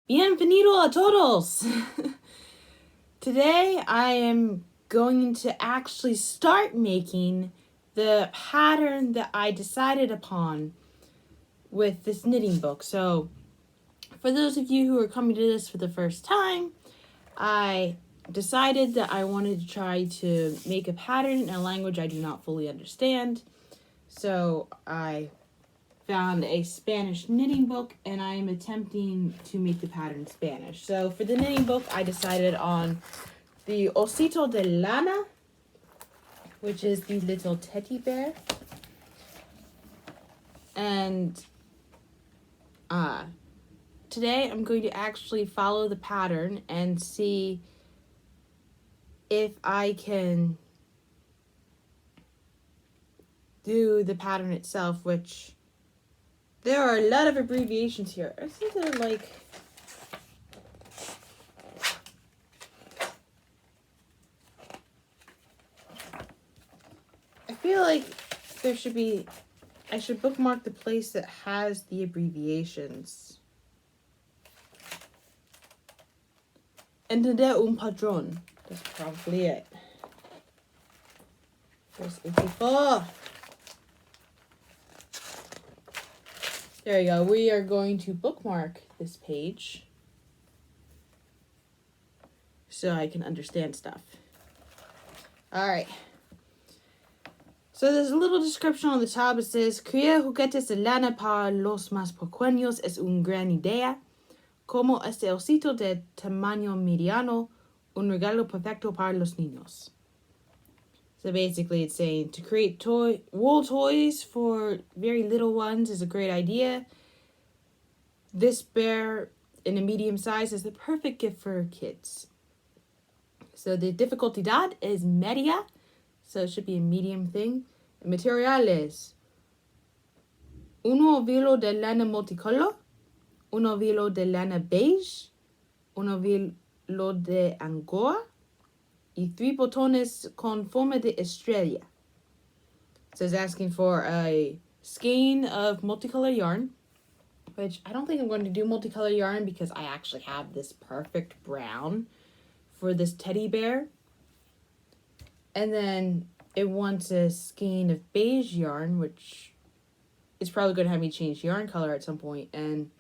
Bienvenido a todos! Today I am going to actually start making the pattern that I decided upon with this knitting book. So, for those of you who are coming to this for the first time, I decided that I wanted to try to make a pattern in a language I do not fully understand. So, I found a Spanish knitting book and I am attempting to make the pattern in Spanish. So for the knitting book, I decided on the Osito de Lana, which is the little teddy bear. And today I'm going to actually follow the pattern and see if I can do the pattern itself, which there are a lot of abbreviations here. I think they're like... I feel like I should bookmark the place that has the abbreviations. Entender un padrón. That's probably it. There's 84. There you go. We are going to bookmark this page so I can understand stuff. Alright. So there's a little description on the top. It says, Criar juguetes de lana para los más pequeños es una gran idea. Como este osito de tamaño mediano, un regalo perfecto para los niños. So basically it's saying to create wool toys for very little ones is a great idea. This bear in a medium size is the perfect gift for kids. So the dificultad is media. So it should be a medium thing. Materiales. Uno velo de lana multicolor. Uno velo de lana beige. Uno velo de angora. Y 3 botones con forma de estrella. So it's asking for a skein of multicolor yarn, which I don't think I'm going to do multicolor yarn because I actually have this perfect brown for this teddy bear. And then it wants a skein of beige yarn, which is probably going to have me change yarn color at some point. And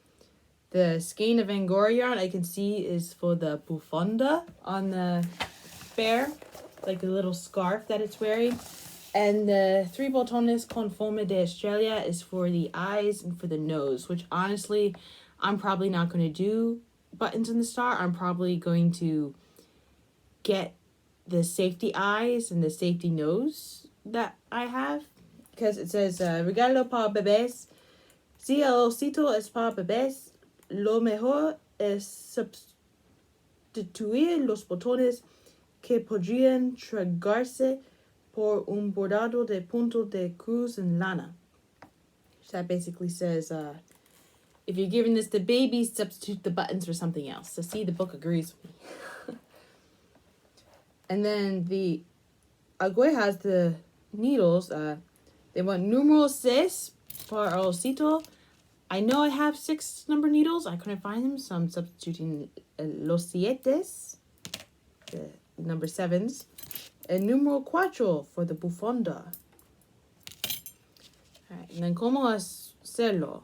the skein of angora yarn I can see is for the bufanda on the bear, like the little scarf that it's wearing. And the 3 botones con forma de estrella is for the eyes and for the nose, which honestly, I'm probably not going to do buttons in the star. I'm probably going to get the safety eyes and the safety nose that I have. Because it says, regalo para bebés. Si el osito es para bebés, lo mejor es sustituir los botones que podrían tragarse por un bordado de punto de cruz en lana. So that basically says, if you're giving this to babies, substitute the buttons for something else. So see, the book agrees with me. And then the Agüe has the needles. They want numeral 6 para Osito. I know I have 6 number needles. I couldn't find them, so I'm substituting los sietes, the number 7s, and numeral 4 for the bufanda. Alright, and then como hacerlo?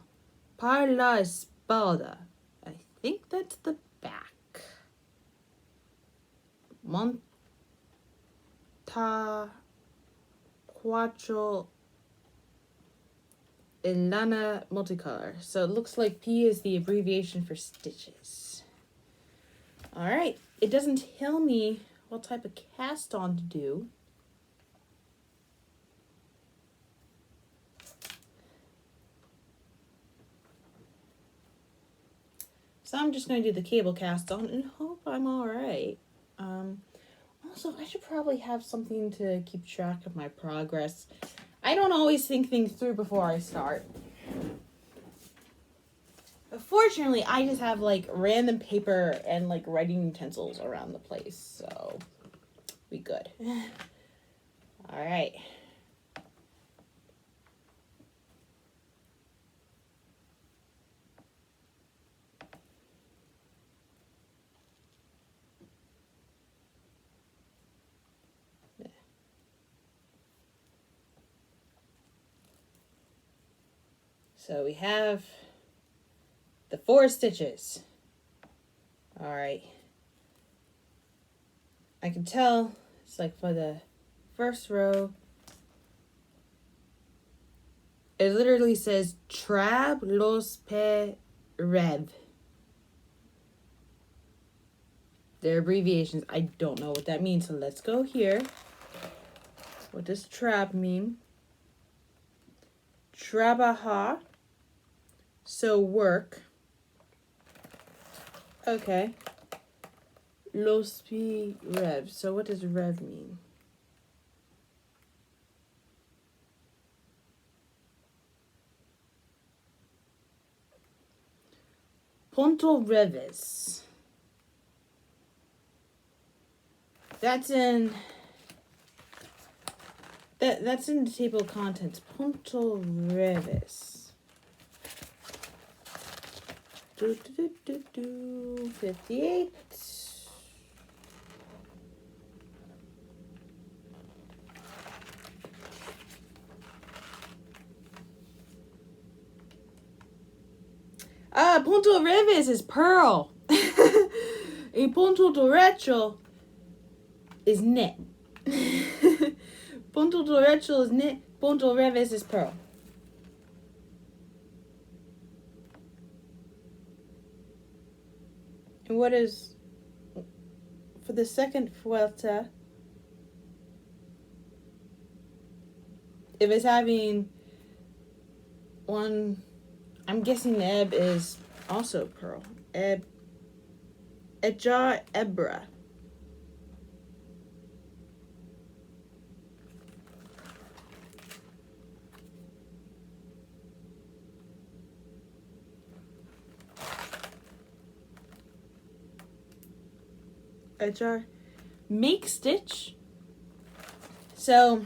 Para la espalda. I think that's the back. Monta 4 in lana multicolor. So it looks like P is the abbreviation for stitches. Alright, it doesn't tell me what type of cast on to do. So I'm just going to do the cable cast on and hope I'm alright. Also, I should probably have something to keep track of my progress. I don't always think things through before I start. But fortunately, I just have like random paper and like writing utensils around the place, so we good. Alright. So we have the 4 stitches. All right. I can tell it's like for the first row, it literally says Trab los pe rev. They're abbreviations. I don't know what that means. So let's go here. What does trab mean? Trabajar. So work. Okay. Los pi rev. So what does rev mean? Punto reves. That's in that's in the table of contents. Punto reves. 58. Punto reves is pearl. Y punto derecho is knit. Punto derecho is knit. Punto reves is pearl. And what is, for the second vuelta, if it's having one, I'm guessing the ebb is also pearl. Ebb, ejar ebra. Ejar. Make stitch. So,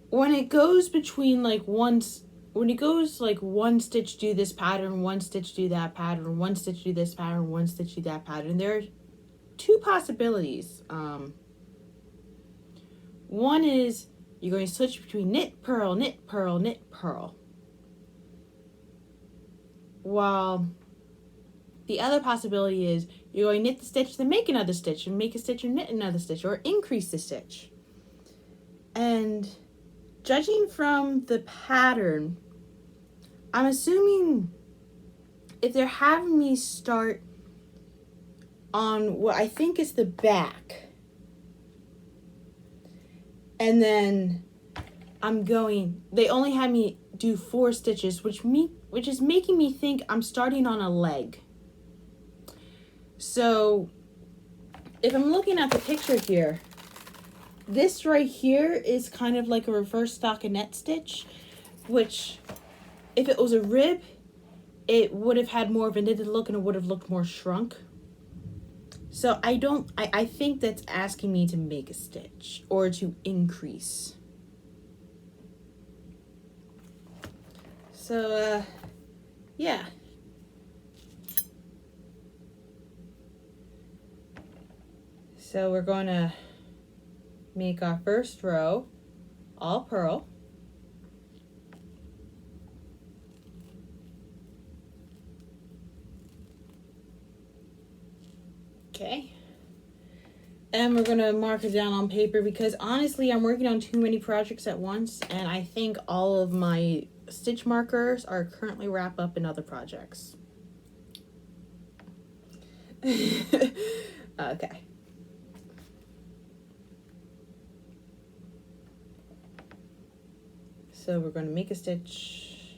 when it goes between like one stitch do this pattern, one stitch do that pattern, one stitch do this pattern, one stitch do that pattern, there are 2 possibilities. One is you're going to switch between knit, purl, knit, purl, knit, purl. While the other possibility is you're going to knit the stitch, then make another stitch, and make a stitch and knit another stitch, or increase the stitch. And judging from the pattern, I'm assuming if they're having me start on what I think is the back, and then they only had me do 4 stitches, which is making me think I'm starting on a leg. So if I'm looking at the picture here, this right here is kind of like a reverse stockinette stitch, which if it was a rib, it would have had more of a knitted look and it would have looked more shrunk. So I think that's asking me to make a stitch or to increase. So, yeah. So we're going to make our first row all purl. Okay. And we're going to mark it down on paper because honestly, I'm working on too many projects at once, and I think all of my stitch markers are currently wrapped up in other projects. Okay. So we're going to make a stitch.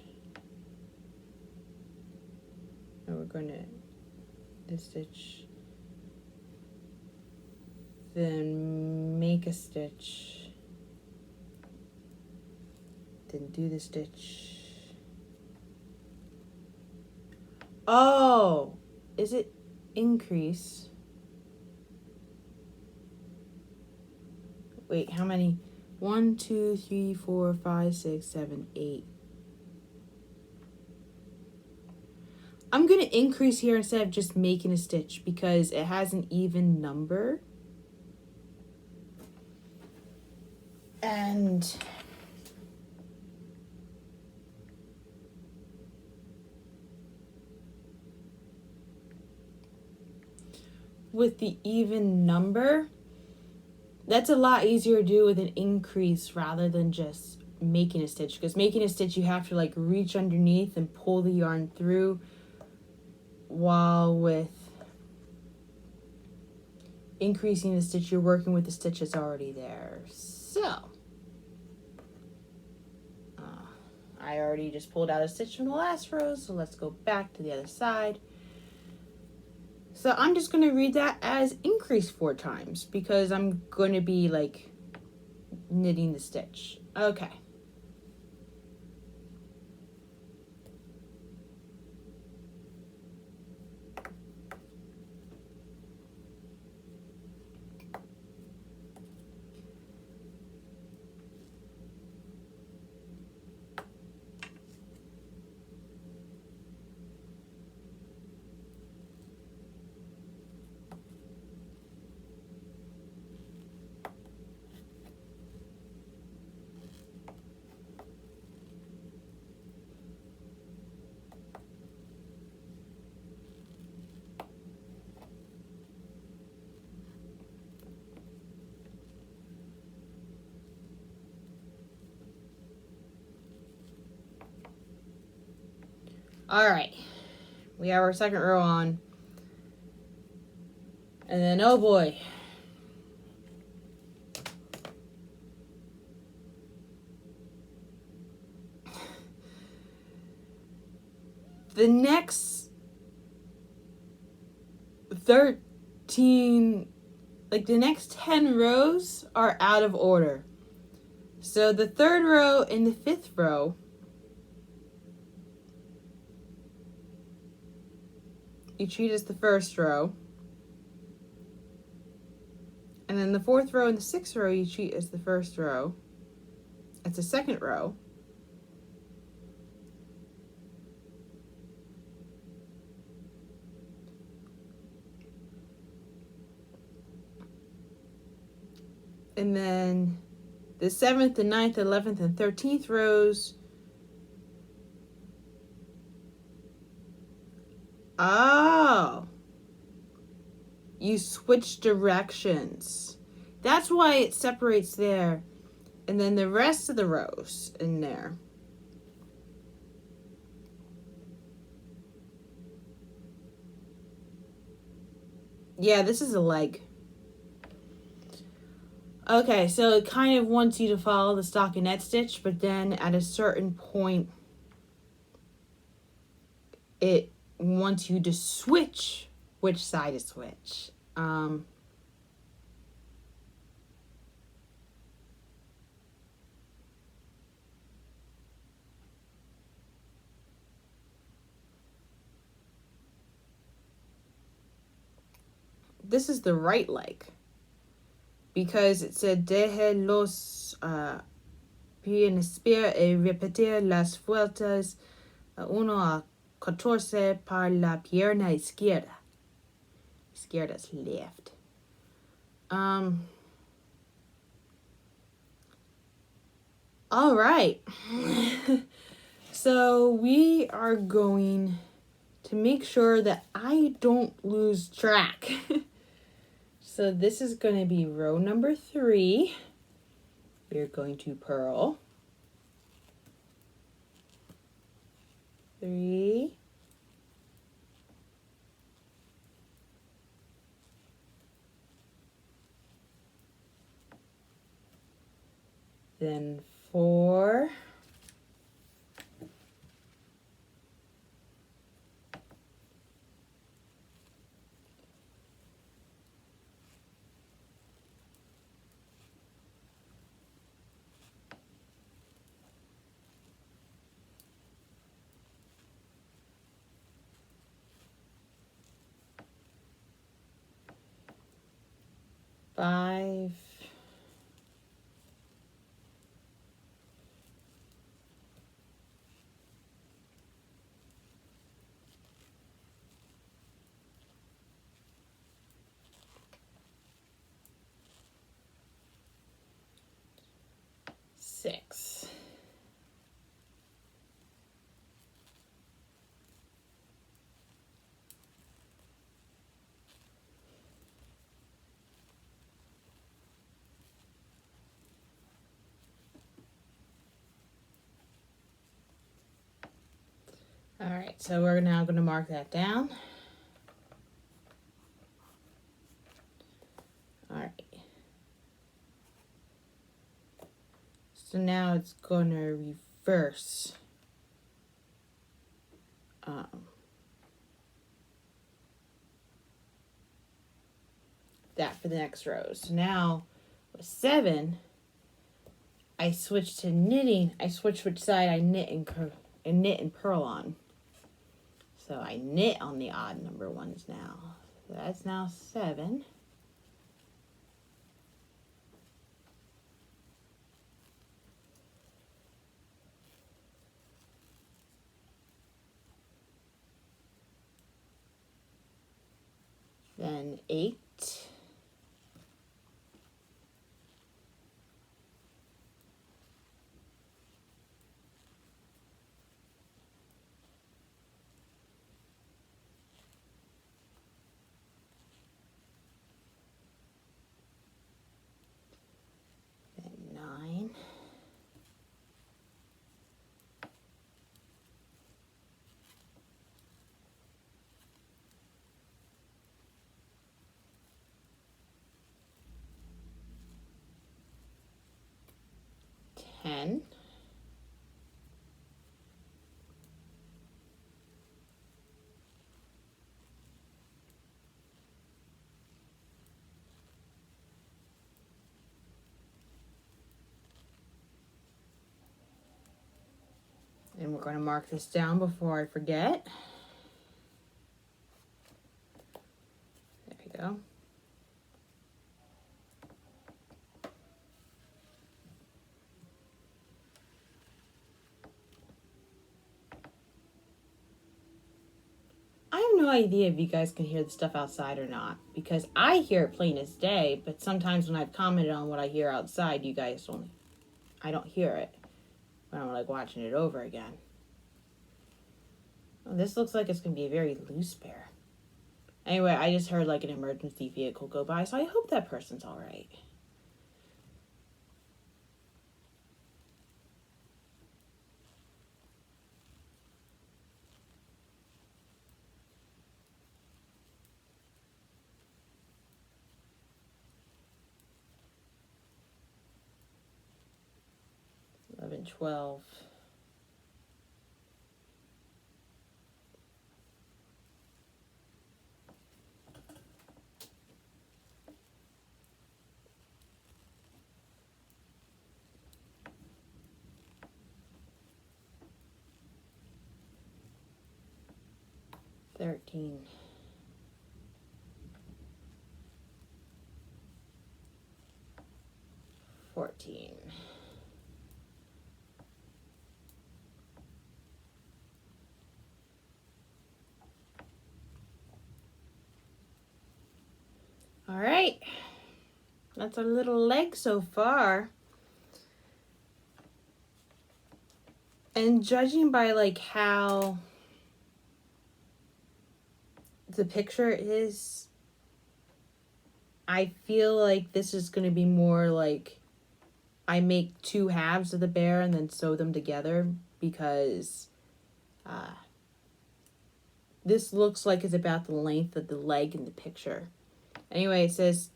And we're going to this stitch. Then make a stitch. Then do the stitch. Oh, is it increase? Wait, how many? 1, 2, 3, 4, 5, 6, 7, 8. I'm going to increase here instead of just making a stitch because it has an even number. And with the even number, that's a lot easier to do with an increase rather than just making a stitch, because making a stitch you have to like reach underneath and pull the yarn through, while with increasing the stitch you're working with the stitches already there. So I already just pulled out a stitch from the last row, so let's go back to the other side. So I'm just going to read that as increase 4 times because I'm going to be like knitting the stitch. Okay. All right. We have our second row on. And then, oh boy. The next 13, like the next 10 rows are out of order. So the third row and the fifth row, you treat as the first row. And then the fourth row and the sixth row, you treat as the first row. It's the second row. And then the 7th, the 9th, 11th, and 13th rows. Oh. You switch directions. That's why it separates there. And then the rest of the rows in there. Yeah, this is a leg. Okay, so it kind of wants you to follow the stockinette stitch, but then at a certain point, it wants you to switch which side is which. This is the right leg, because it said deje los pies spear y repetir las vueltas 1 a 14 para la pierna izquierda. Izquierda is left. All right. So we are going to make sure that I don't lose track. So this is going to be row number 3. We're going to purl 3, then 4, five, All right, so we're now going to mark that down. All right. So now it's going to reverse. That for the next row. So now with 7, I switch to knitting. I switch which side I knit and purl on. So I knit on the odd number ones now. So that's now 7. Then 8. Then 9. Ten. And we're going to mark this down before I forget. There we go. I have no idea if you guys can hear the stuff outside or not, because I hear it plain as day, but sometimes when I've commented on what I hear outside, you guys I don't hear it when I'm like watching it over again. Oh, this looks like it's going to be a very loose bear. Anyway, I just heard like an emergency vehicle go by, so I hope that person's all right. And 12. $13. $14. All right, that's our little leg so far. And judging by like how the picture is, I feel like this is going to be more like I make 2 halves of the bear and then sew them together, because this looks like it's about the length of the leg in the picture. Anyway, it says,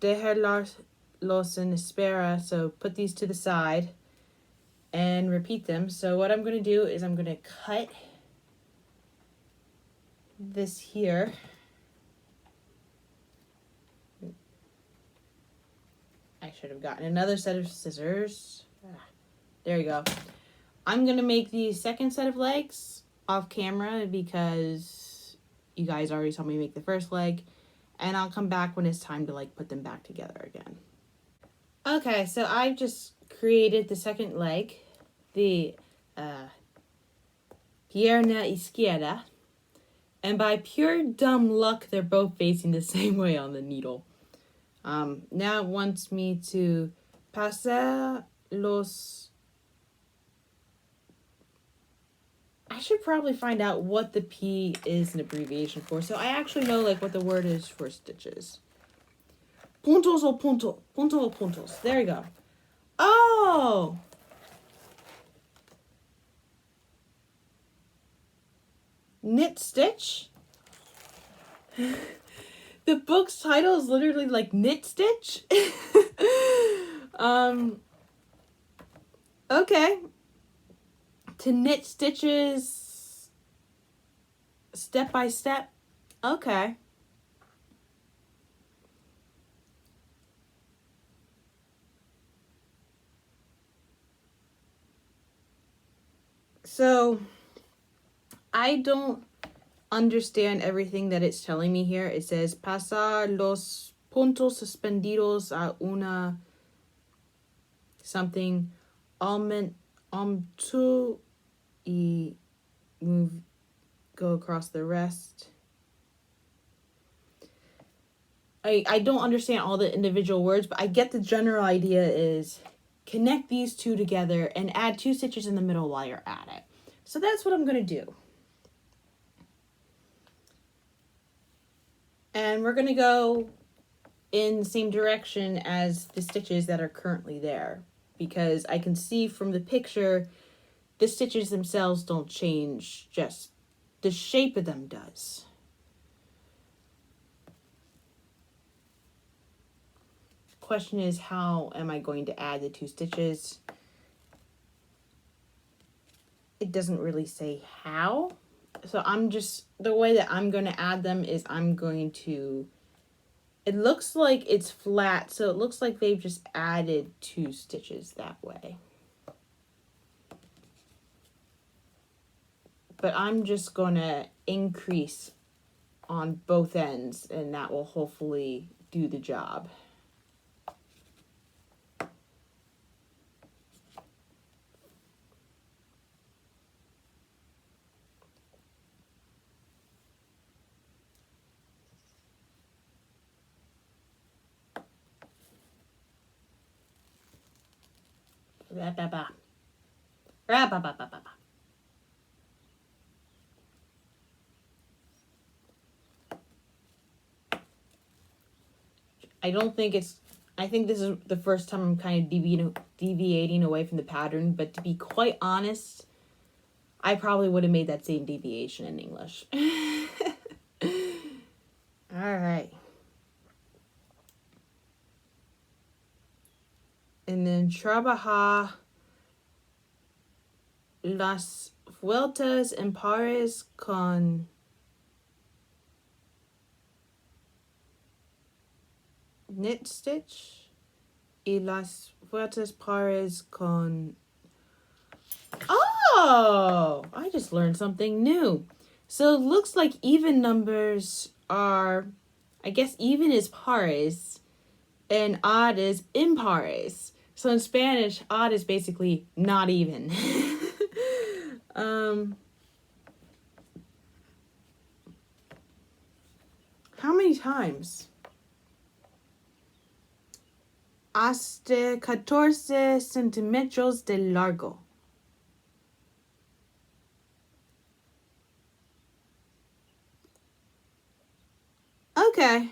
los en espera, so put these to the side and repeat them. So what I'm going to do is I'm going to cut this here. I should have gotten another set of scissors. There you go. I'm going to make the second set of legs off camera because you guys already saw me make the first leg. And I'll come back when it's time to like put them back together again. Okay, so I've just created the second leg, the pierna izquierda. And by pure dumb luck, they're both facing the same way on the needle. Now it wants me to pasar los... I should probably find out what the P is an abbreviation for, so I actually know like what the word is for stitches. Puntos o punto o puntos. There you go. Oh! Knit stitch? The book's title is literally like knit stitch. Okay. To knit stitches step by step. Okay. So I don't understand everything that it's telling me here. It says pasar los puntos suspendidos a una something to y move, go across the rest. I don't understand all the individual words, but I get the general idea is connect these two together and add 2 stitches in the middle while you're at it. So that's what I'm going to do. And we're going to go in the same direction as the stitches that are currently there, because I can see from the picture the stitches themselves don't change, just the shape of them does. Question is, how am I going to add the 2 stitches? It doesn't really say how. So the way that I'm going to add them is I'm going to, it looks like it's flat, so it looks like they've just added 2 stitches that way. But I'm just going to increase on both ends, and that will hopefully do the job. I think this is the first time I'm kind of deviating away from the pattern, but to be quite honest, I probably would have made that same deviation in English. All right. And then trabaja las vueltas impares con knit stitch y las vueltas pares con... Oh, I just learned something new. So it looks like even numbers are, I guess even is pares and odd is impares. So in Spanish, odd is basically not even. How many times? Hasta 14 centímetros de largo. Okay.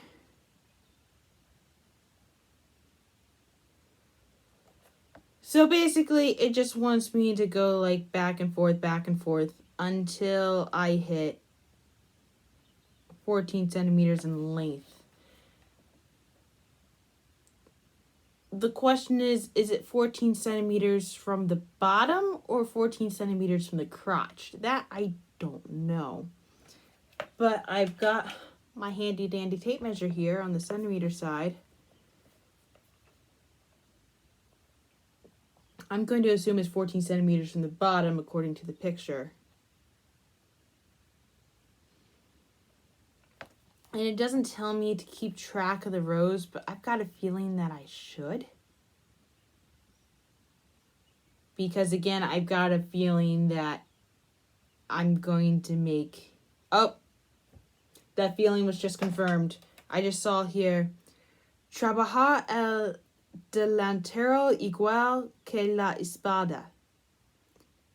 So basically, it just wants me to go like back and forth until I hit 14 centimeters in length. The question is it 14 centimeters from the bottom or 14 centimeters from the crotch? That I don't know. But I've got my handy dandy tape measure here on the centimeter side. I'm going to assume it's 14 centimeters from the bottom according to the picture. And it doesn't tell me to keep track of the rows, but I've got a feeling that I should. Because again, I've got a feeling that I'm going to make... Oh, that feeling was just confirmed. I just saw here, trabajar el delantero igual que la espada.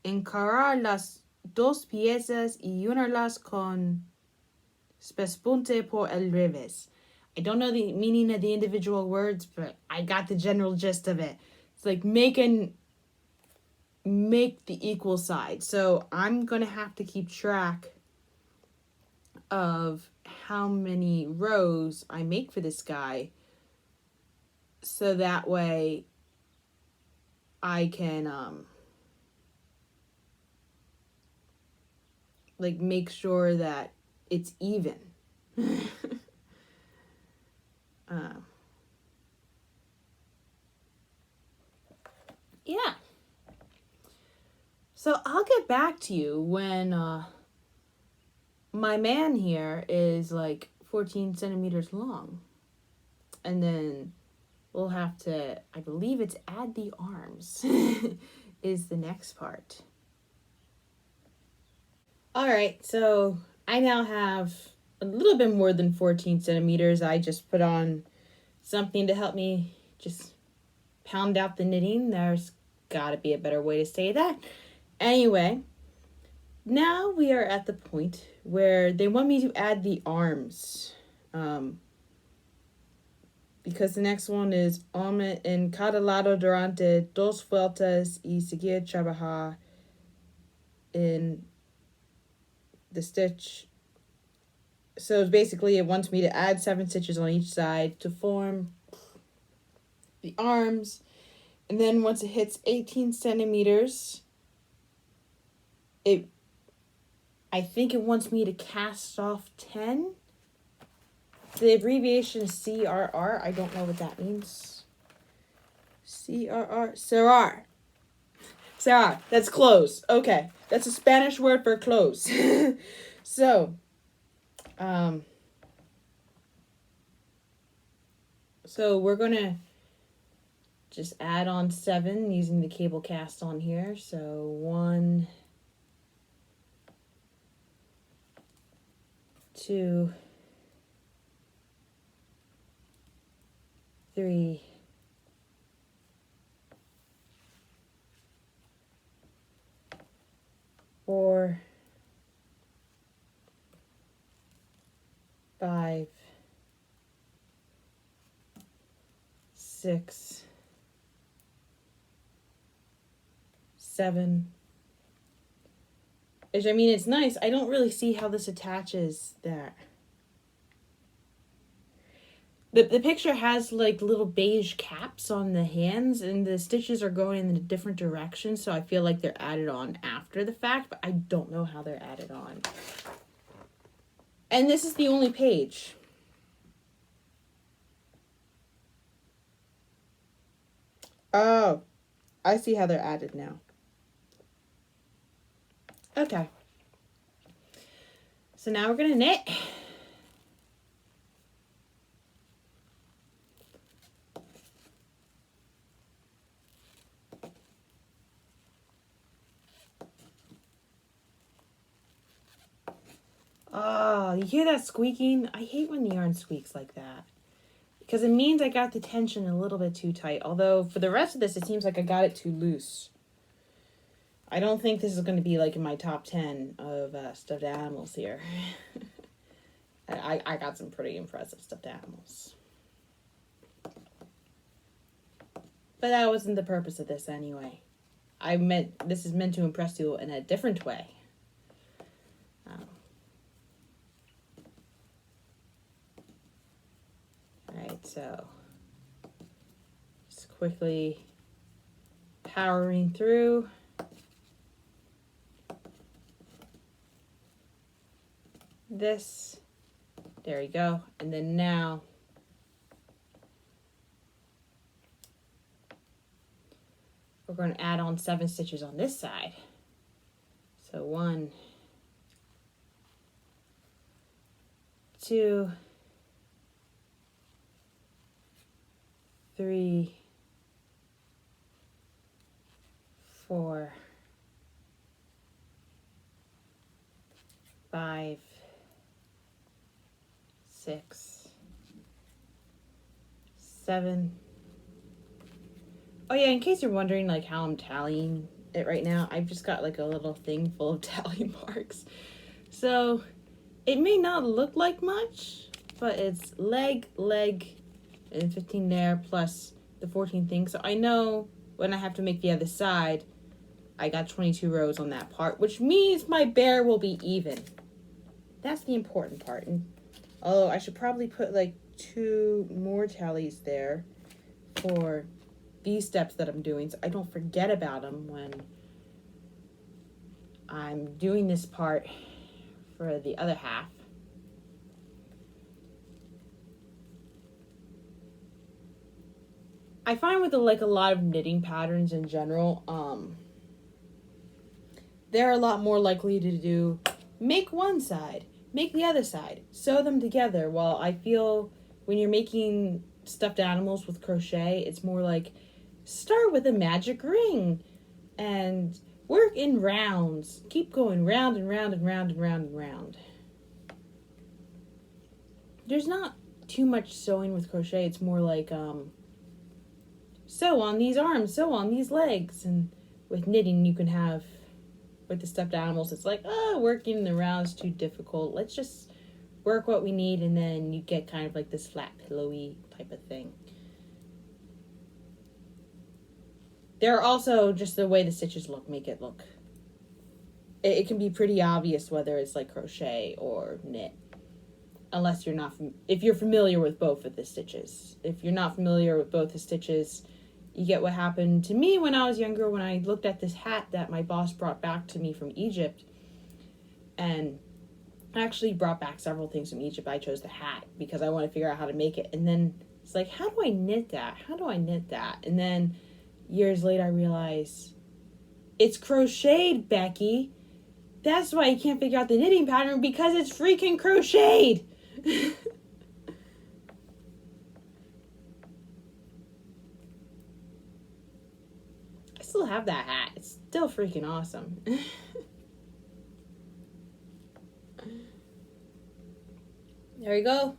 Encarar las 2 piezas y unirlas con pespunte por el revés. I don't know the meaning of the individual words, but I got the general gist of it. It's like make the equal side. So I'm going to have to keep track of how many rows I make for this guy, so that way I can like make sure that it's even. Yeah. So I'll get back to you when my man here is like 14 centimeters long. And then we'll have to, I believe it's add the arms is the next part. All right, so I now have a little bit more than 14 centimeters. I just put on something to help me just pound out the knitting. There's got to be a better way to say that. Anyway, now we are at the point where they want me to add the arms. Because the next one is hombre encarcelado durante dos vueltas y seguir trabajar in the stitch. So basically it wants me to add 7 stitches on each side to form the arms. And then once it hits 18 centimeters, I think it wants me to cast off 10. The abbreviation is CRR. I don't know what that means. CRR. Cerrar. Cerrar. That's close. Okay. That's a Spanish word for close. So we're going to just add on 7 using the cable cast on here. So 1, 2, 3, 4, 5, 6, 7. Which, I mean, it's nice. I don't really see how this attaches there. The picture has like little beige caps on the hands, and the stitches are going in a different direction, so I feel like they're added on after the fact, but I don't know how they're added on. And this is the only page. Oh, I see how they're added now. Okay. So now we're gonna knit. Oh, you hear that squeaking? I hate when the yarn squeaks like that, because it means I got the tension a little bit too tight. Although for the rest of this, it seems like I got it too loose. I don't think this is going to be like in my top 10 of stuffed animals here. I got some pretty impressive stuffed animals. But that wasn't the purpose of this anyway. This is meant to impress you in a different way. Alright, so just quickly powering through. This, there you go. And then now we're going to add on 7 stitches on this side. So 1, 2, 3, 4, 5, 6, 7. Oh yeah, in case you're wondering like how I'm tallying it right now, I've just got like a little thing full of tally marks. So it may not look like much, but it's leg, and 15 there plus the 14 things. So I know when I have to make the other side, I got 22 rows on that part, which means my bear will be even. that's the important part. And although I should probably put like 2 more tallies there for these steps that I'm doing, so I don't forget about them when I'm doing this part for the other half. I find with a lot of knitting patterns in general, they're a lot more likely to do make one side, make the other side, sew them together. While I feel when you're making stuffed animals with crochet, it's more like start with a magic ring and work in rounds. Keep going round and round and round and round and round. There's not too much sewing with crochet. It's more like sew on these arms, sew on these legs. And with knitting, you can have, with the stuffed animals, it's like, oh, working the rounds too difficult. Let's just work what we need, and then you get kind of like this flat, pillowy type of thing. There are also just the way the stitches look, make it look. It can be pretty obvious whether it's like crochet or knit. Unless you're not, if you're familiar with both of the stitches. If you're not familiar with both the stitches, you get what happened to me when I was younger, when I looked at this hat that my boss brought back to me from Egypt. And I actually brought back several things from Egypt. I chose the hat because I want to figure out how to make it. And then it's like, how do I knit that? How do I knit that? And then years later, I realized it's crocheted, Becky. That's why you can't figure out the knitting pattern, because it's freaking crocheted. I still have that hat. It's still freaking awesome. There you go.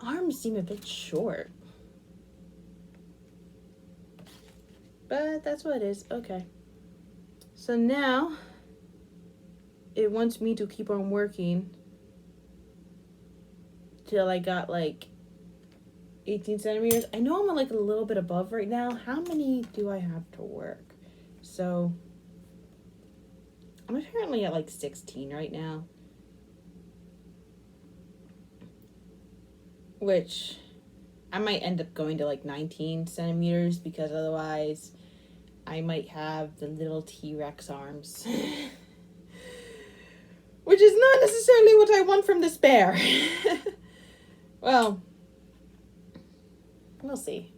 Arms seem a bit short. But that's what it is. Okay. So now it wants me to keep on working till I got like 18 centimeters. I know I'm like a little bit above right now. How many do I have to work? So I'm apparently at like 16 right now. Which I might end up going to like 19 centimeters, because otherwise I might have the little T-Rex arms. Which is not necessarily what I want from this bear. Well, we'll see.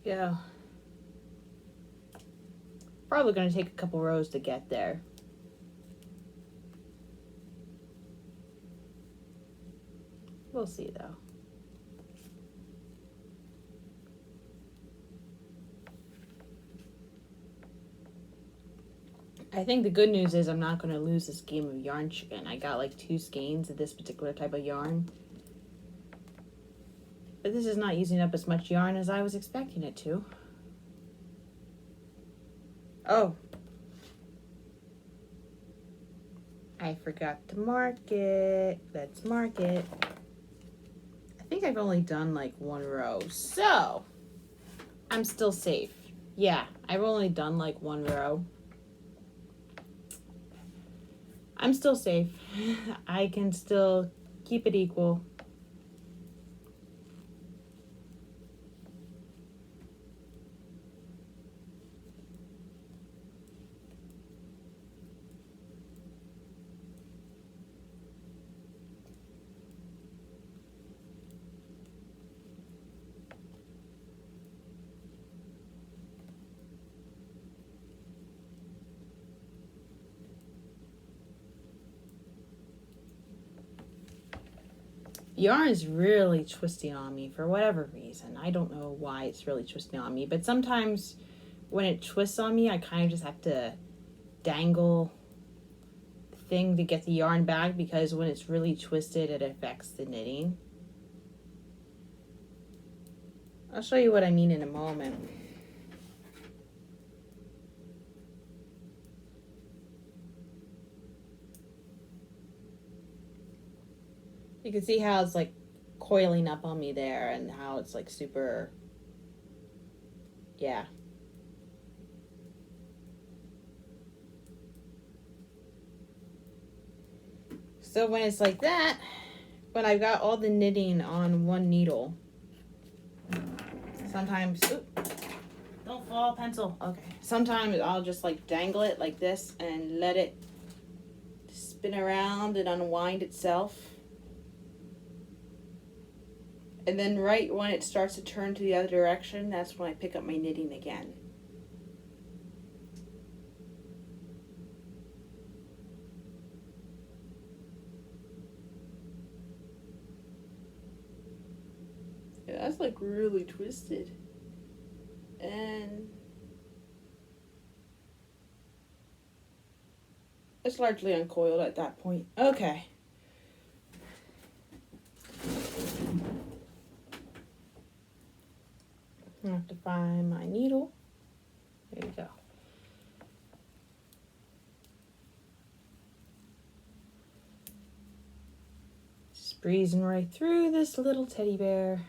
Yeah. Probably going to take a couple rows to get there. We'll see, though. I think the good news is I'm not going to lose this game of yarn chicken. I got like 2 skeins of this particular type of yarn. But this is not using up as much yarn as I was expecting it to. Oh. I forgot to mark it. Let's mark it. I think I've only done like 1 row. So, I'm still safe. Yeah, I've only done like 1 row. I'm still safe. I can still keep it equal. yarn is really twisting on me for whatever reason. I don't know why it's really twisting on me, but sometimes when it twists on me, I kind of just have to dangle the thing to get the yarn back, because when it's really twisted, it affects the knitting. I'll show you what I mean in a moment. You can see how it's like coiling up on me there, and how it's like super, yeah. So when it's like that, when I've got all the knitting on one needle, sometimes, don't fall, pencil. Okay. Sometimes I'll just like dangle it like this and let it spin around and unwind itself. And then right when it starts to turn to the other direction, that's when I pick up my knitting again. Yeah, that's like really twisted. And it's largely uncoiled at that point. Okay. I have to find my needle. There you go. Just breezing right through this little teddy bear.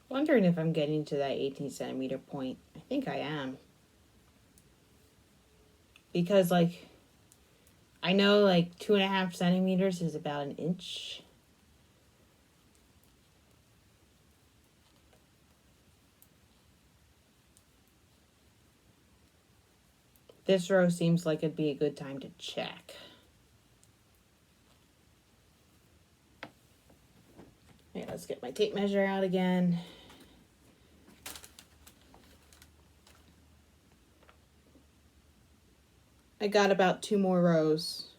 Wondering if I'm getting to that 18 centimeter point. I think I am. Because like, I know like 2.5 centimeters is about an inch. This row seems like it'd be a good time to check. Yeah, let's get my tape measure out again. I got about 2 more rows,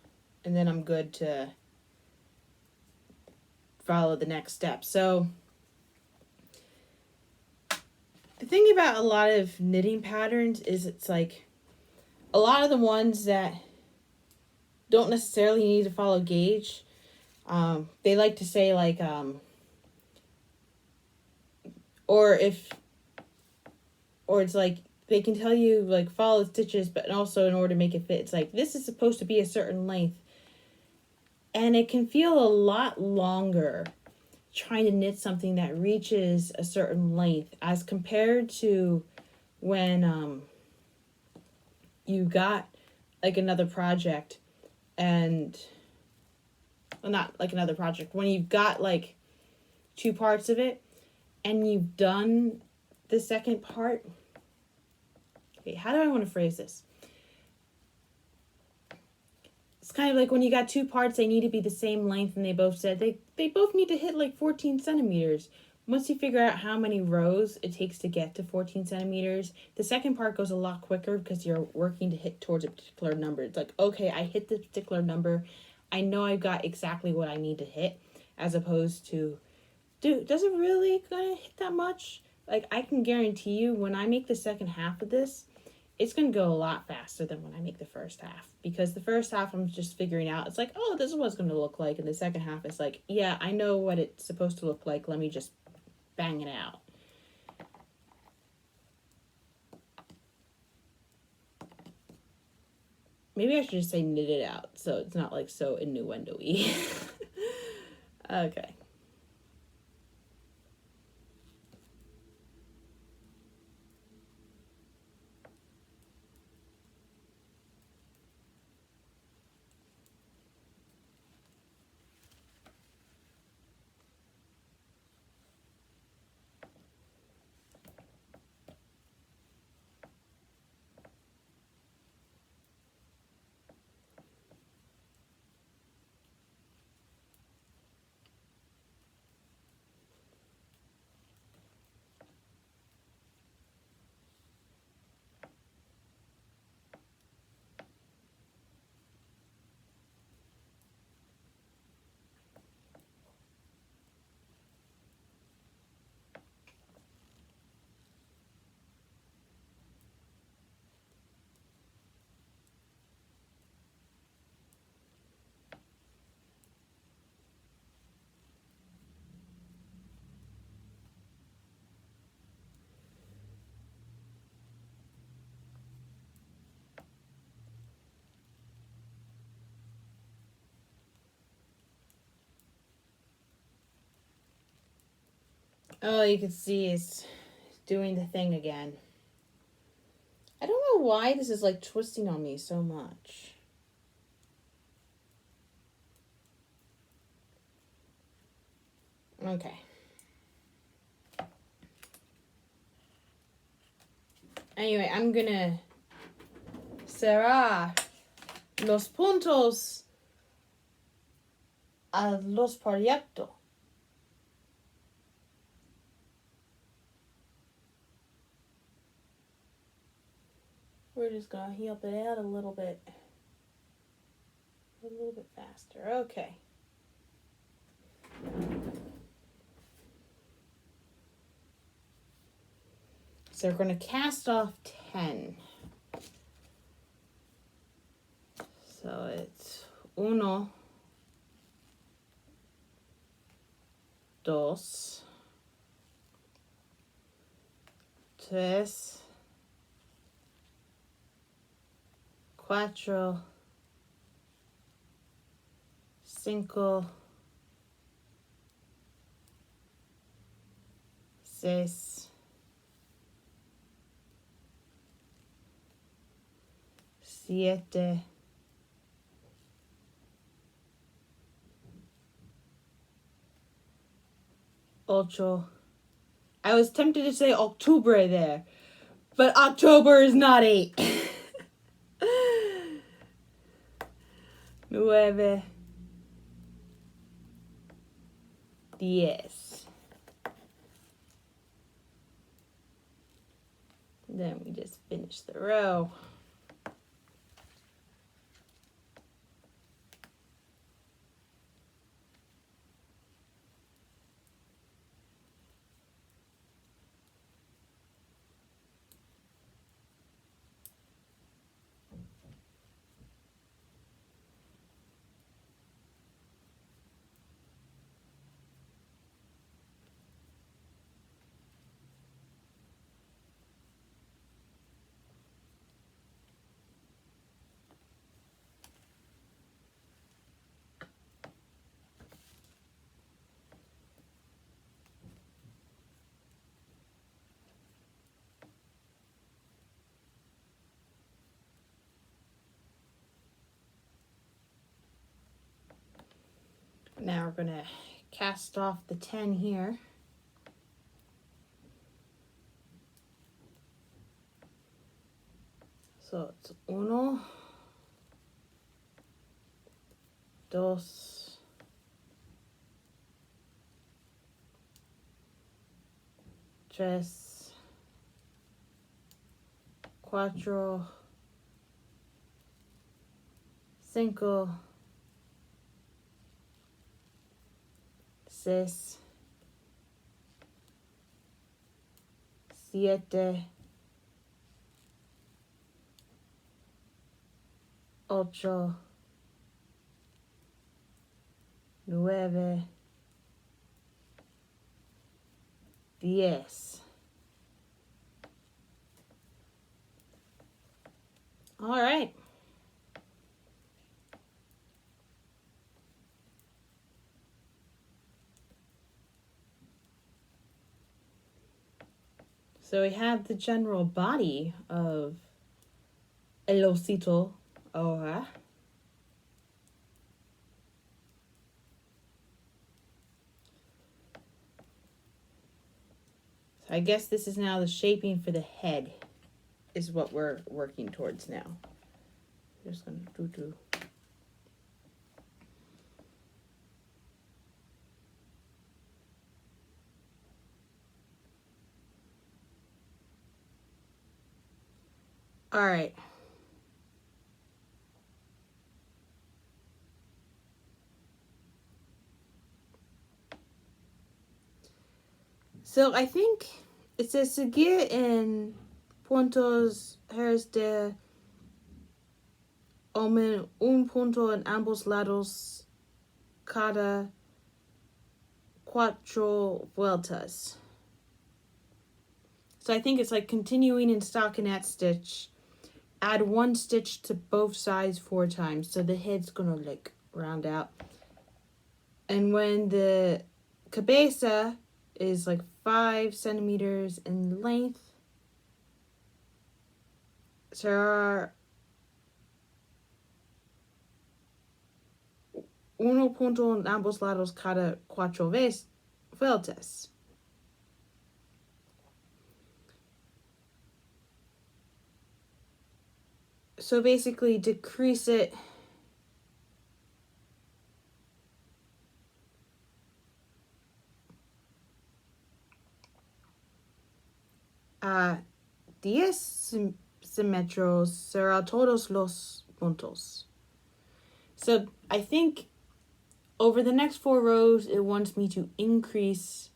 and then I'm good to follow the next step. So the thing about a lot of knitting patterns is it's like a lot of the ones that don't necessarily need to follow gauge, they like to say like, or it's like they can tell you like follow the stitches, but also in order to make it fit, it's like this is supposed to be a certain length, and it can feel a lot longer trying to knit something that reaches a certain length as compared to when you got like another project and well, not like another project, when you've got like two parts of it and you've done the second part. Okay, how do I want to phrase this? It's kind of like when you got two parts, they need to be the same length, and they both said they both need to hit like 14 centimeters. Once you figure out how many rows it takes to get to 14 centimeters, the second part goes a lot quicker because you're working to hit towards a particular number. It's like, okay, I hit this particular number. I know I've got exactly what I need to hit, as opposed to, dude, does it really gonna hit that much? Like, I can guarantee you when I make the second half of this, it's going to go a lot faster than when I make the first half. Because the first half, I'm just figuring out, it's like, oh, this is what it's going to look like. And the second half is like, yeah, I know what it's supposed to look like. Let me just bang it out. Maybe I should just say knit it out, so it's not like so innuendo-y. Okay. Oh, you can see it's doing the thing again. I don't know why this is like twisting on me so much. Okay. Anyway, I'm gonna cerrar los puntos a los proyectos. We're just gonna help it out a little bit faster. Okay. So we're gonna cast off 10. So it's uno, dos, tres, cuatro, cinco, seis, siete, ocho. I was tempted to say October there, but October is not 8. Nueve, diez. Then we just finish the row. Now we're going to cast off the 10 here. So it's 1, 2, 3, 4, 5, 6, 7, 8, 9, 10. All right. So we have the general body of el osito ahora. So I guess this is now the shaping for the head is what we're working towards now. Just gonna do. All right. So I think it says seguir en puntos de un punto en ambos lados cada 4 vueltas. So I think it's like continuing in stockinette stitch. Add 1 stitch to both sides 4 times. So the head's gonna like round out. And when the cabeza is like 5 centimeters in length, será 1 punto en ambos lados cada 4 vueltas. So basically decrease it a 10 centímetros será todos los puntos. So I think over the next 4 rows, it wants me to increase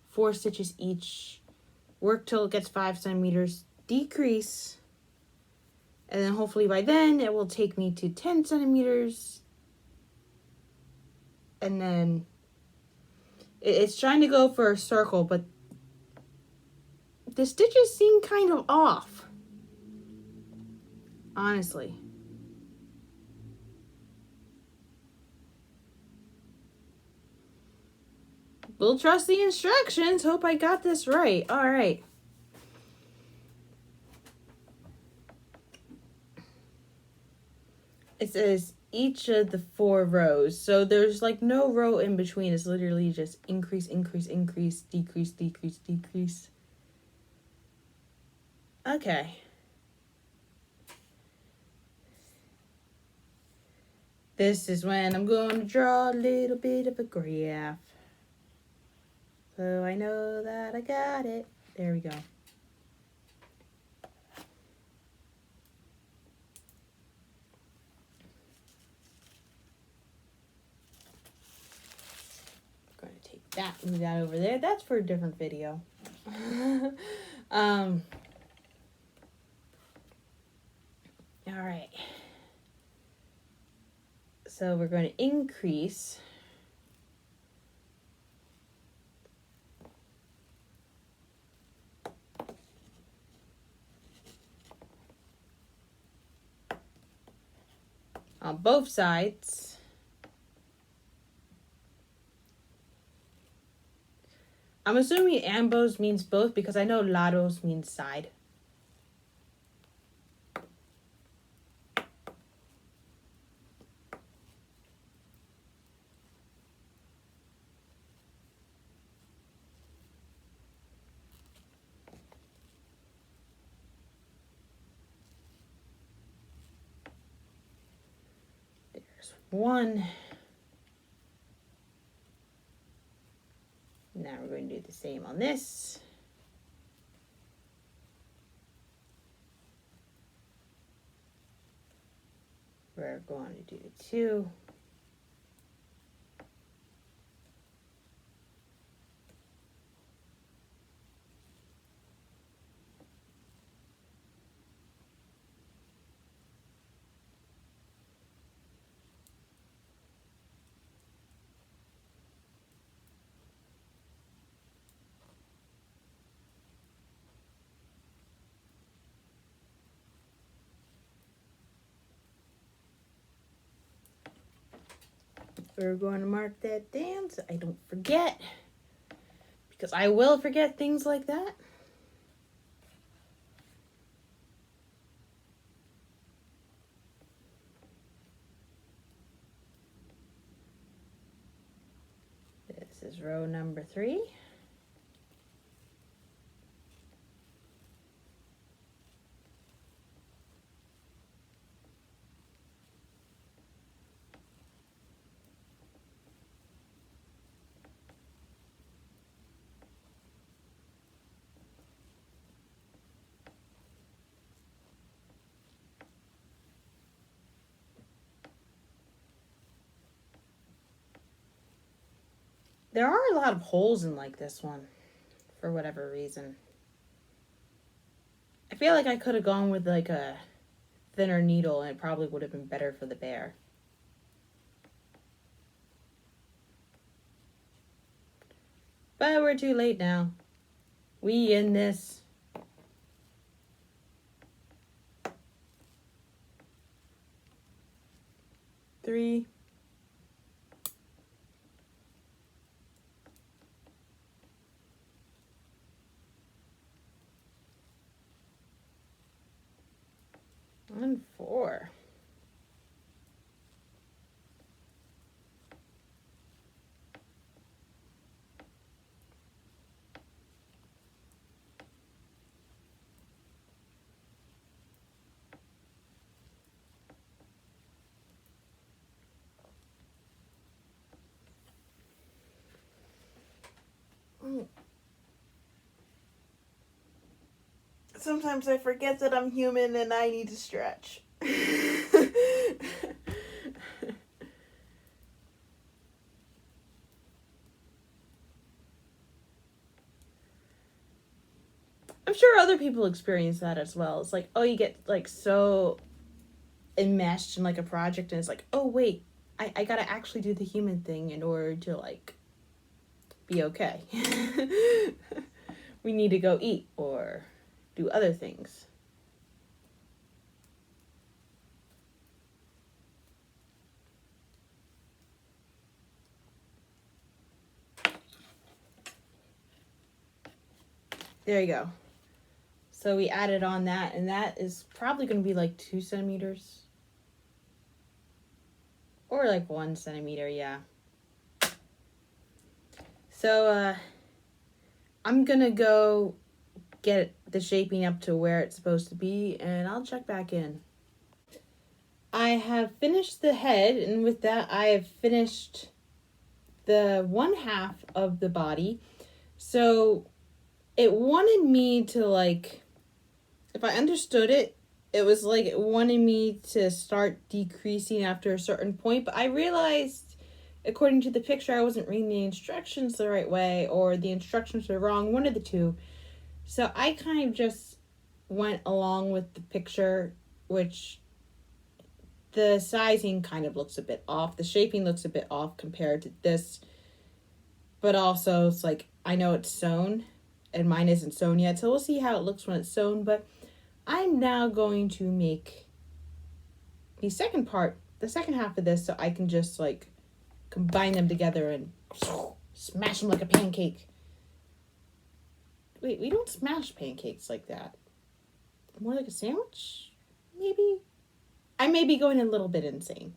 4 stitches each, work till it gets 5 centimeters, decrease, and then hopefully by then it will take me to 10 centimeters. And then it's trying to go for a circle, but the stitches seem kind of off, honestly. We'll trust the instructions. Hope I got this right. All right. It says each of the 4 rows. So there's like no row in between. It's literally just increase, increase, increase, decrease, decrease, decrease. Okay. This is when I'm going to draw a little bit of a graph. So I know that I got it. There we go. I'm going to take that, move that over there. That's for a different video. All right. So we're going to increase on both sides. I'm assuming ambos means both because I know lados means side. 1. Now we're going to do the same on this. We're going to do 2. We're going to mark that down so I don't forget, because I will forget things like that. This is row number 3. There are a lot of holes in like this one, for whatever reason. I feel like I could have gone with like a thinner needle and it probably would have been better for the bear. But we're too late now. We in this. Three. And 4. Sometimes I forget that I'm human and I need to stretch. I'm sure other people experience that as well. It's like, oh, you get like so enmeshed in like a project and it's like, oh wait, I gotta actually do the human thing in order to like be okay. We need to go eat or do other things. There you go. So we added on that, and that is probably going to be like 2 centimeters. Or like 1 centimeter, yeah. So I'm going to go get the shaping up to where it's supposed to be, and I'll check back in. I have finished the head, and with that I have finished the 1/2 of the body. So it wanted me to like, if I understood it, it was like it wanted me to start decreasing after a certain point, but I realized according to the picture I wasn't reading the instructions the right way, or the instructions were wrong, one of the two. So I kind of just went along with the picture, which the sizing kind of looks a bit off. The shaping looks a bit off compared to this. But also, it's like, I know it's sewn, and mine isn't sewn yet. So we'll see how it looks when it's sewn. But I'm now going to make the second part, the second half of this, so I can just, like, combine them together and smash them like a pancake. Wait, we don't smash pancakes like that. More like a sandwich, maybe? I may be going a little bit insane.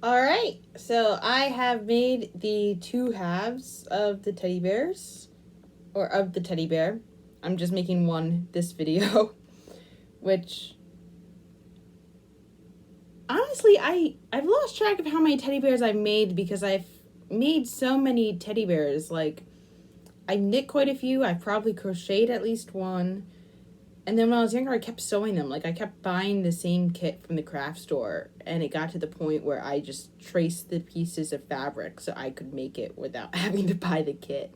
Alright, so I have made the 2 halves of the teddy bears, or of the teddy bear. I'm just making one this video, which honestly, I've lost track of how many teddy bears I've made because I've made so many teddy bears. Like, I knit quite a few. I've probably crocheted at least one. And then when I was younger, I kept sewing them. Like, I kept buying the same kit from the craft store. And it got to the point where I just traced the pieces of fabric so I could make it without having to buy the kit.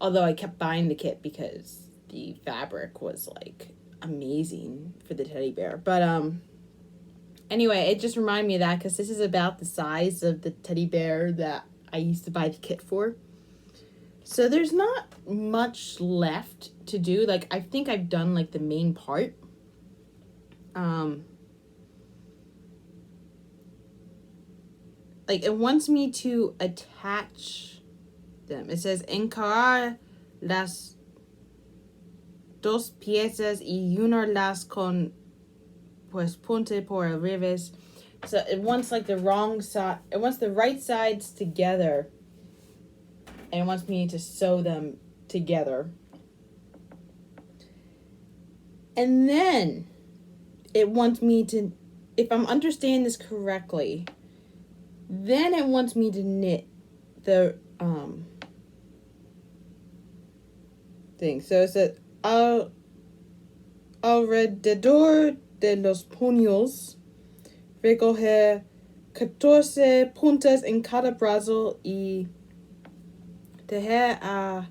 Although I kept buying the kit because the fabric was, like, amazing for the teddy bear. But, anyway, it just reminded me of that because this is about the size of the teddy bear that I used to buy the kit for. So there's not much left to do. Like, I think I've done, like, the main part. Like, it wants me to attach them. It says, encarar las dos piezas y unirlas con, pues, punte por el revés. So it wants, like, the wrong side. It wants the right sides together. And it wants me to sew them together. And then it wants me to, if I'm understanding this correctly, then it wants me to knit the thing. So it says, alrededor de los puños, recoger 14 puntas en cada brazo y tejer a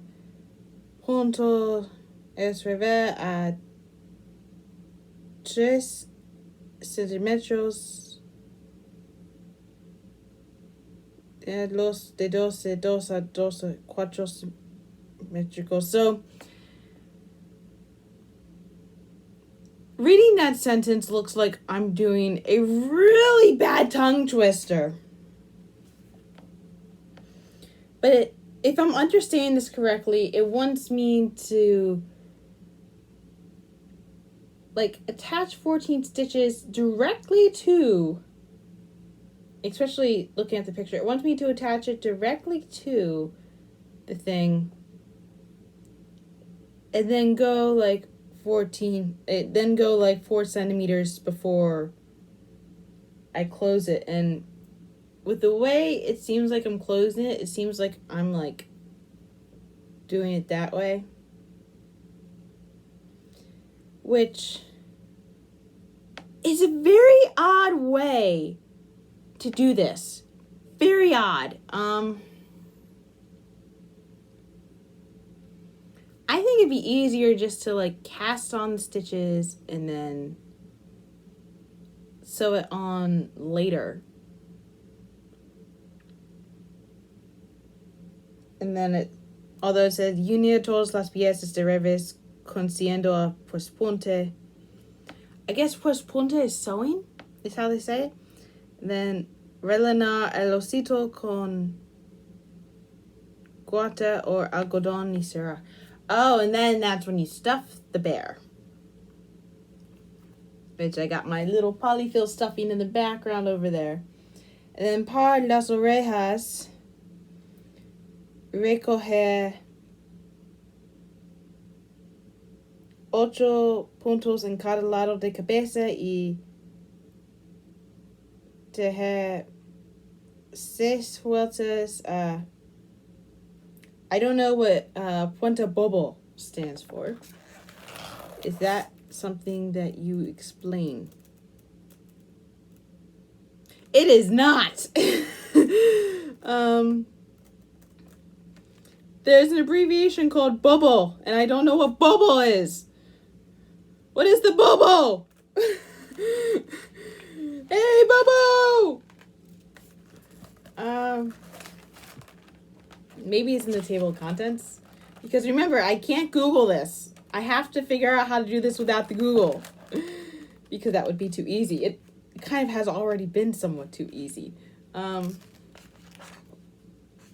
punto escribir a 3 centímetros de los dedos de 2 a 2 a 4 centímetros. So, reading that sentence looks like I'm doing a really bad tongue twister. But if I'm understanding this correctly, it wants me to, like, attach 14 stitches directly to, especially looking at the picture, it wants me to attach it directly to the thing and then go like 4 centimeters before I close it. And with the way it seems like I'm closing it, it seems like I'm, like, doing it that way. Which is a very odd way to do this. Very odd. I think it'd be easier just to, like, cast on the stitches and then sew it on later. And then it, although it says, unir todas las piezas de revés consiguiendo a pues punte. I guess pues punte is sewing, is how they say it. And then rellenar el osito con guata or algodón y cera. Oh, and then that's when you stuff the bear. Which I got my little polyfill stuffing in the background over there. And then para las orejas, recoger 8 puntos en cada lado de cabeza y tejer 6 vueltas. I don't know what Puente Bobo stands for. Is that something that you explain? It is not. There's an abbreviation called Bobo, and I don't know what Bobo is. What is the Bobo? Hey, Bobo! Maybe it's in the table of contents. Because remember, I can't Google this. I have to figure out how to do this without the Google. Because that would be too easy. It kind of has already been somewhat too easy.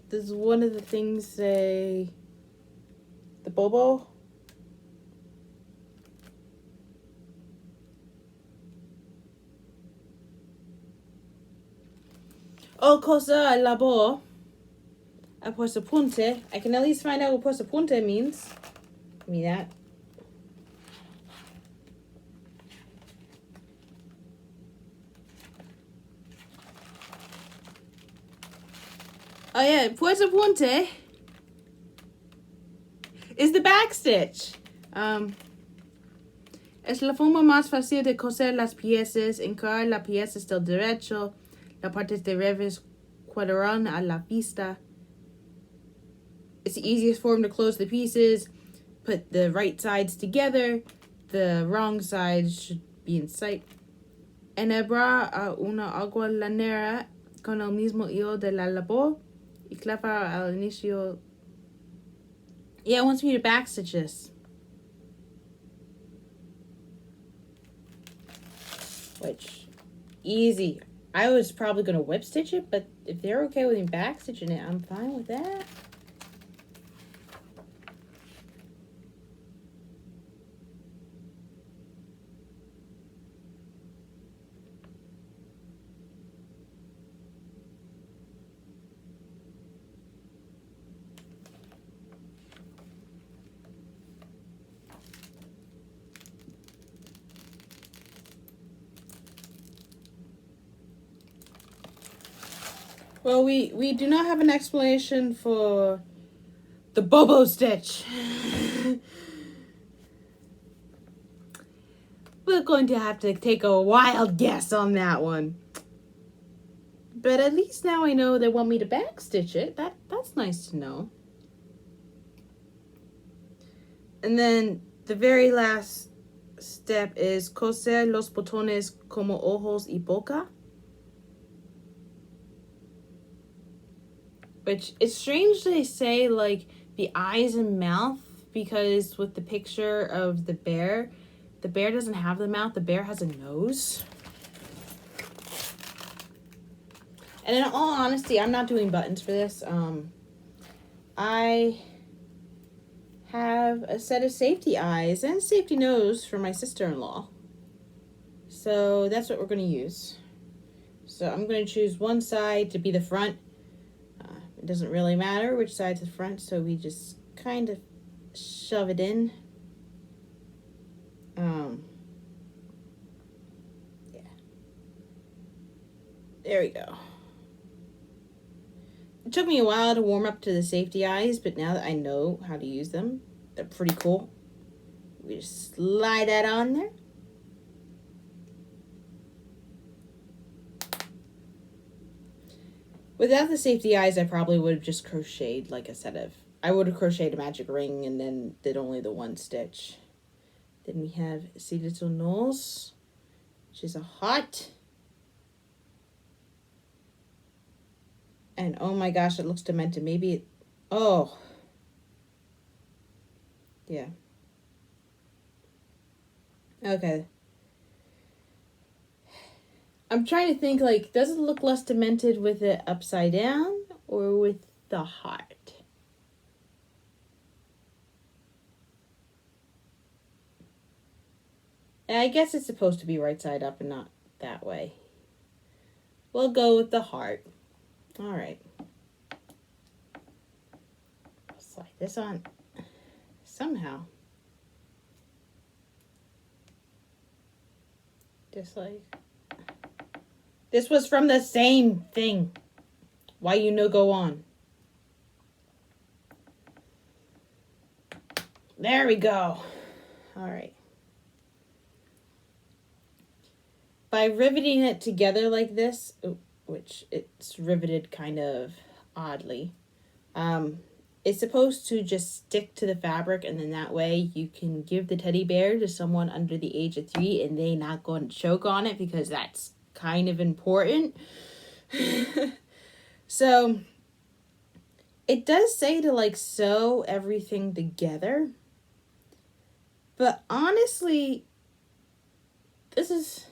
Does one of the things say the Bobo? Oh, cosa labor. A puesto punte. I can at least find out what puesto punte means. Give me that. Oh yeah, Puerto Puente is the back stitch. Es la forma más fácil de coser las piezas. Encarar la pieza del derecho. La parte de revés cuadran a la vista. It's the easiest form to close the pieces. Put the right sides together. The wrong sides should be in sight. Enhebrar a una agua lanera con el mismo hilo de la labor. Y clavar al inicio. Yeah, it wants me to backstitch this. Which, easy. I was probably going to whip stitch it, but if they're okay with me backstitching it, I'm fine with that. Well, we do not have an explanation for the Bobo stitch. We're going to have to take a wild guess on that one. But at least now I know they want me to backstitch it. That's nice to know. And then the very last step is coser los botones como ojos y boca. Which it's strange they say like the eyes and mouth, because with the picture of the bear doesn't have the mouth, the bear has a nose. And in all honesty, I'm not doing buttons for this. I have a set of safety eyes and safety nose for my sister-in-law. So that's what we're going to use. So I'm going to choose one side to be the front. It doesn't really matter which side's the front, so we just kind of shove it in. Yeah. There we go. It took me a while to warm up to the safety eyes, but now that I know how to use them, they're pretty cool. We just slide that on there. Without the safety eyes, I probably would have just crocheted like a set of... I would have crocheted a magic ring and then did only the one stitch. Then we have Osito nose, which is a heart. And oh my gosh, it looks demented. Maybe it... Oh. Yeah. Okay. I'm trying to think, like, does it look less demented with it upside down or with the heart? And I guess it's supposed to be right side up and not that way. We'll go with the heart. All right. Slide this on somehow. Just like... This was from the same thing. Why you no go on? There we go. All right. By riveting it together like this, which it's riveted kind of oddly, it's supposed to just stick to the fabric, and then that way you can give the teddy bear to someone under the age of 3 and they not going to choke on it, because that's kind of important. So it does say to like sew everything together, but honestly, this is,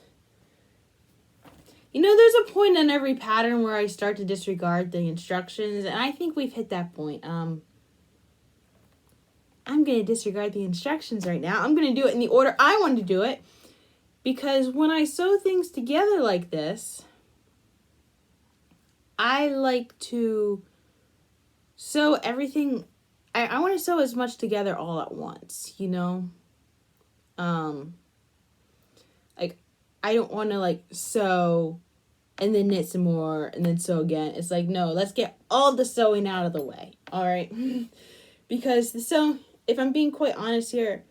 you know, there's a point in every pattern where I start to disregard the instructions, and I think we've hit that point. I'm going to disregard the instructions right now. I'm going to do it in the order I want to do it. Because when I sew things together like this, I like to sew everything. I want to sew as much together all at once, you know? Like, I don't want to, like, sew and then knit some more, and then sew again. It's like, no, let's get all the sewing out of the way, all right? Because if I'm being quite honest here,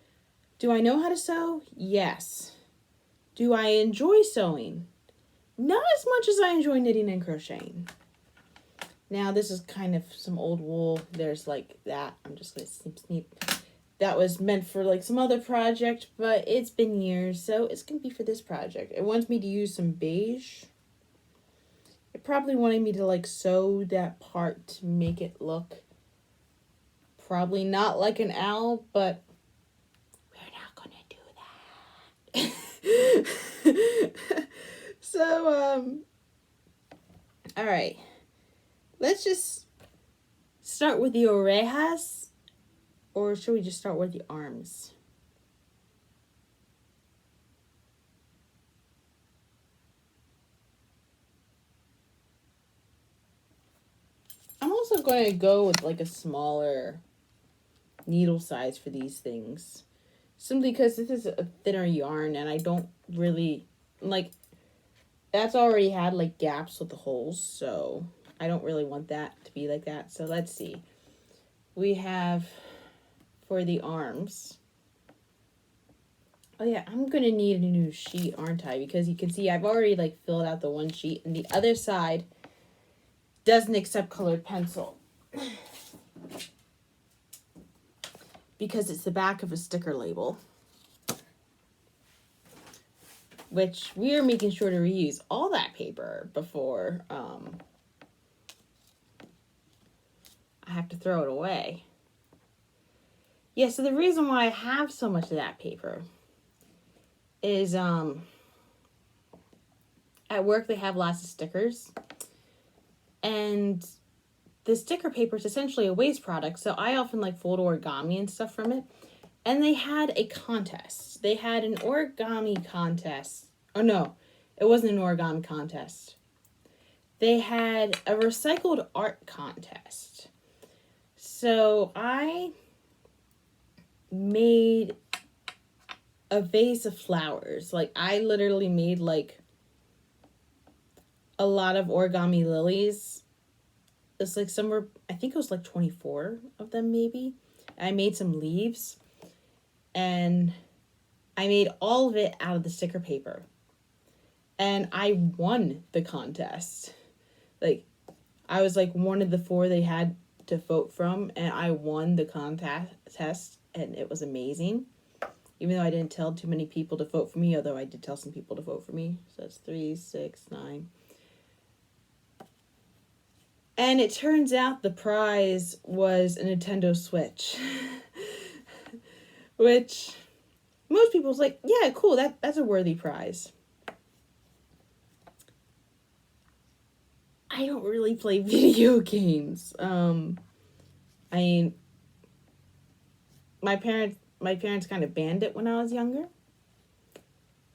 do I know how to sew? Yes. Do I enjoy sewing? Not as much as I enjoy knitting and crocheting. Now, this is kind of some old wool. There's like that. I'm just going to snip. That was meant for like some other project, but it's been years, so it's going to be for this project. It wants me to use some beige. It probably wanted me to like sew that part to make it look probably not like an owl, but we're not going to do that. So, all right. Let's just start with the orejas, or should we just start with the arms? I'm also going to go with like a smaller needle size for these things. Simply because this is a thinner yarn and I don't really, like, that's already had like gaps with the holes, so I don't really want that to be like that. So let's see. We have for the arms. Oh yeah, I'm gonna need a new sheet, aren't I? Because you can see I've already like filled out the one sheet, and the other side doesn't accept colored pencil. Because it's the back of a sticker label. Which we are making sure to reuse all that paper before I have to throw it away. Yeah, so the reason why I have so much of that paper is at work they have lots of stickers, and the sticker paper is essentially a waste product, so I often like fold origami and stuff from it. And they had a contest. They had an origami contest. Oh no, it wasn't an origami contest. They had a recycled art contest. So I made a vase of flowers. Like, I literally made like a lot of origami lilies. It's like somewhere, I think it was like 24 of them maybe. I made some leaves, and I made all of it out of the sticker paper. And I won the contest. Like, I was like one of the 4 they had to vote from, and I won the contest, and it was amazing. Even though I didn't tell too many people to vote for me, although I did tell some people to vote for me. So that's 3, 6, 9. And it turns out the prize was a Nintendo Switch. Which most people's like, yeah, cool, that's a worthy prize. I don't really play video games. I mean, my parents kind of banned it when I was younger.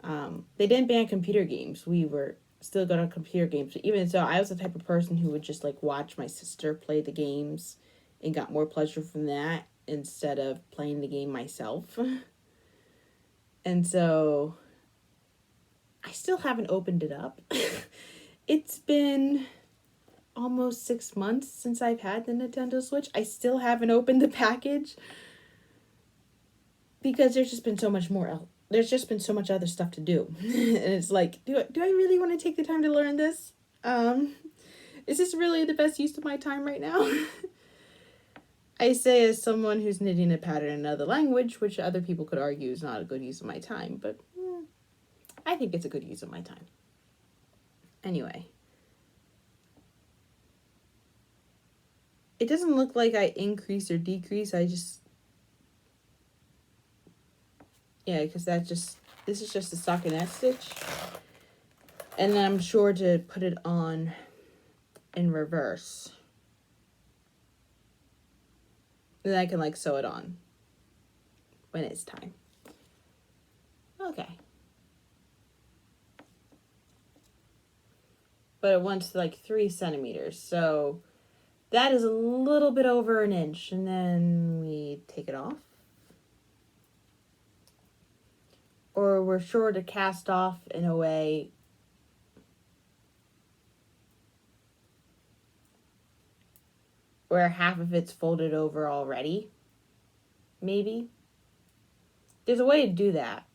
They didn't ban computer games. We were still good on computer games. But even so, I was the type of person who would just like watch my sister play the games and got more pleasure from that instead of playing the game myself. And so I still haven't opened it up. It's been almost 6 months since I've had the Nintendo Switch. I still haven't opened the package because there's just been so much more. There's just been so much other stuff to do. And it's like, do I really want to take the time to learn this? Is this really the best use of my time right now? I say as someone who's knitting a pattern in another language, which other people could argue is not a good use of my time, but I think it's a good use of my time. Anyway. It doesn't look like I increase or decrease. I just... Yeah, because this is just a stockinette stitch. And then I'm sure to put it on in reverse. And then I can like sew it on when it's time. Okay. But it wants like 3 centimeters. So that is a little bit over an inch. And then we take it off. Or we're sure to cast off in a way where half of it's folded over already. Maybe. There's a way to do that.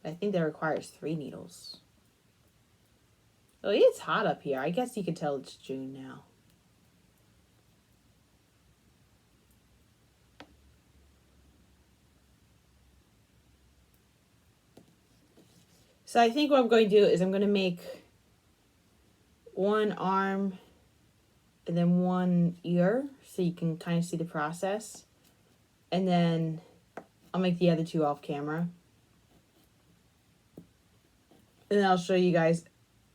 I think that requires 3 needles. Oh, it's hot up here. I guess you can tell it's June now. So I think what I'm going to do is I'm going to make one arm and then one ear so you can kind of see the process. And then I'll make the other 2 off camera. And then I'll show you guys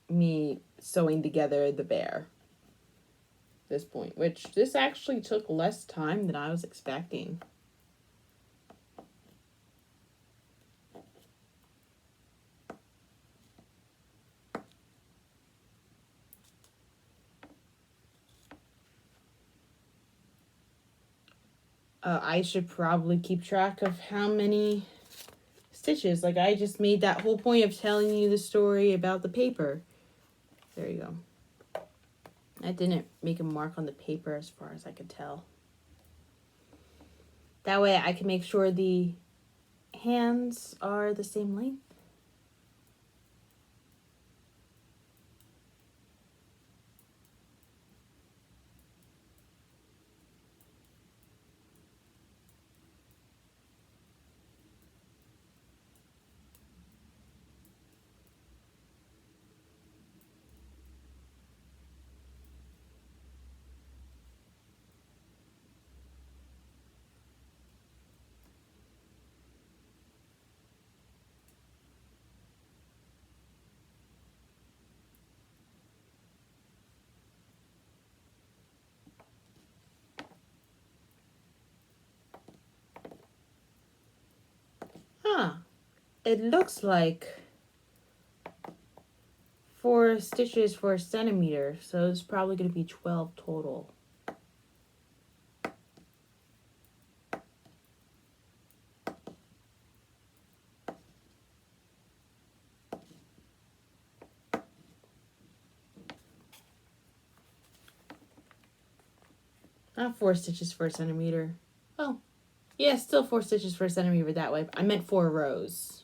me sewing together the bear. This point, which this actually took less time than I was expecting. I should probably keep track of how many stitches. Like, I just made that whole point of telling you the story about the paper. There you go. I didn't make a mark on the paper as far as I could tell. That way I can make sure the hands are the same length. Huh. It looks like 4 stitches for a centimeter, so it's probably going to be 12 total. Not 4 stitches for a centimeter. Oh, yeah, still 4 stitches for a centimeter that way. I meant 4 rows.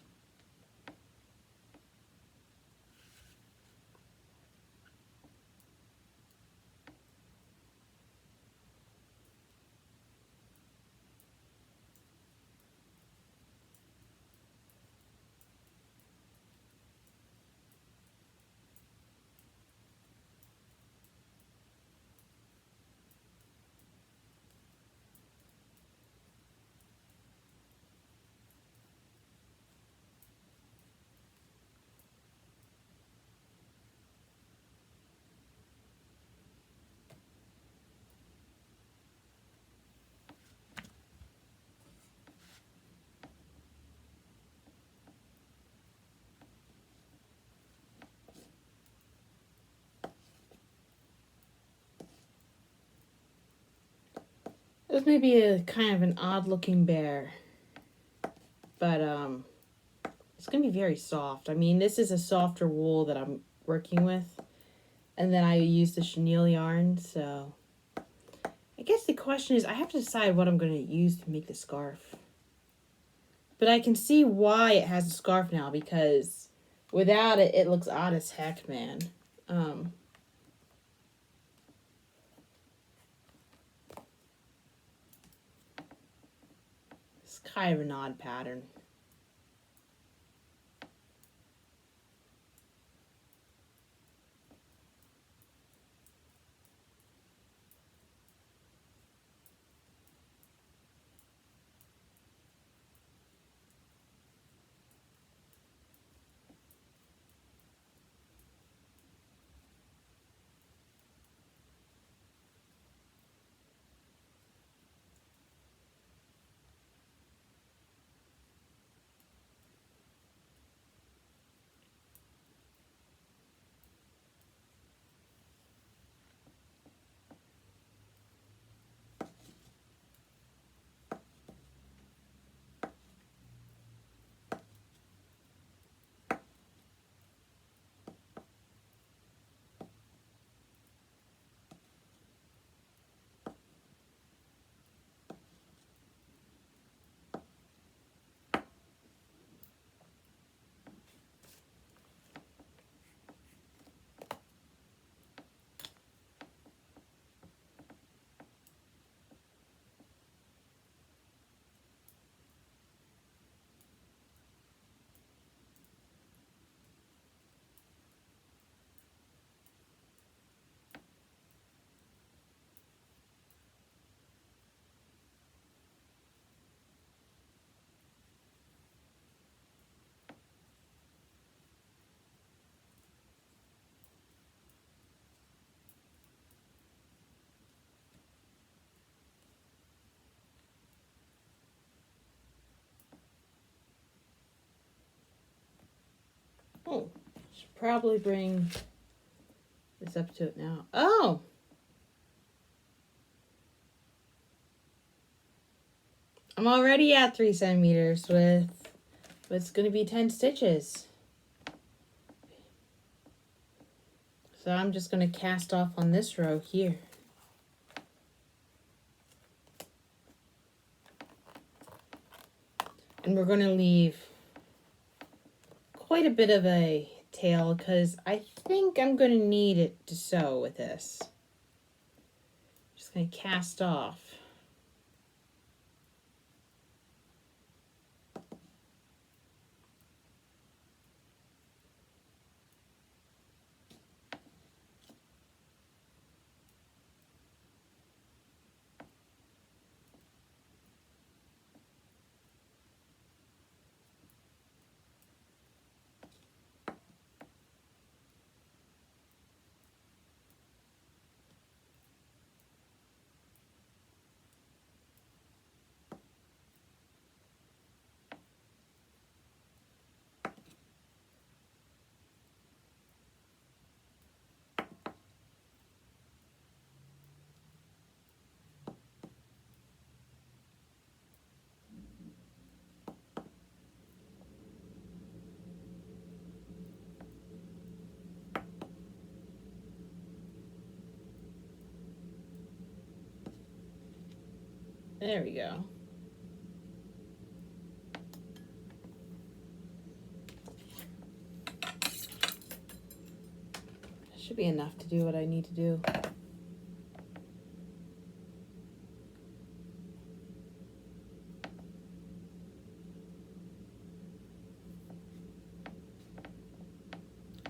This may be a kind of an odd looking bear, but it's gonna be very soft. I mean, this is a softer wool that I'm working with, and then I use the chenille yarn. So I guess the question is, I have to decide what I'm gonna use to make the scarf. But I can see why it has a scarf now, because without it, it looks odd as heck, man. It's kind of an odd pattern. Should probably bring this up to it now. Oh! I'm already at 3 centimeters with what's going to be 10 stitches. So I'm just going to cast off on this row here. And we're going to leave quite a bit of a tail because I think I'm going to need it to sew with this. Just going to cast off. There we go. Should be enough to do what I need to do.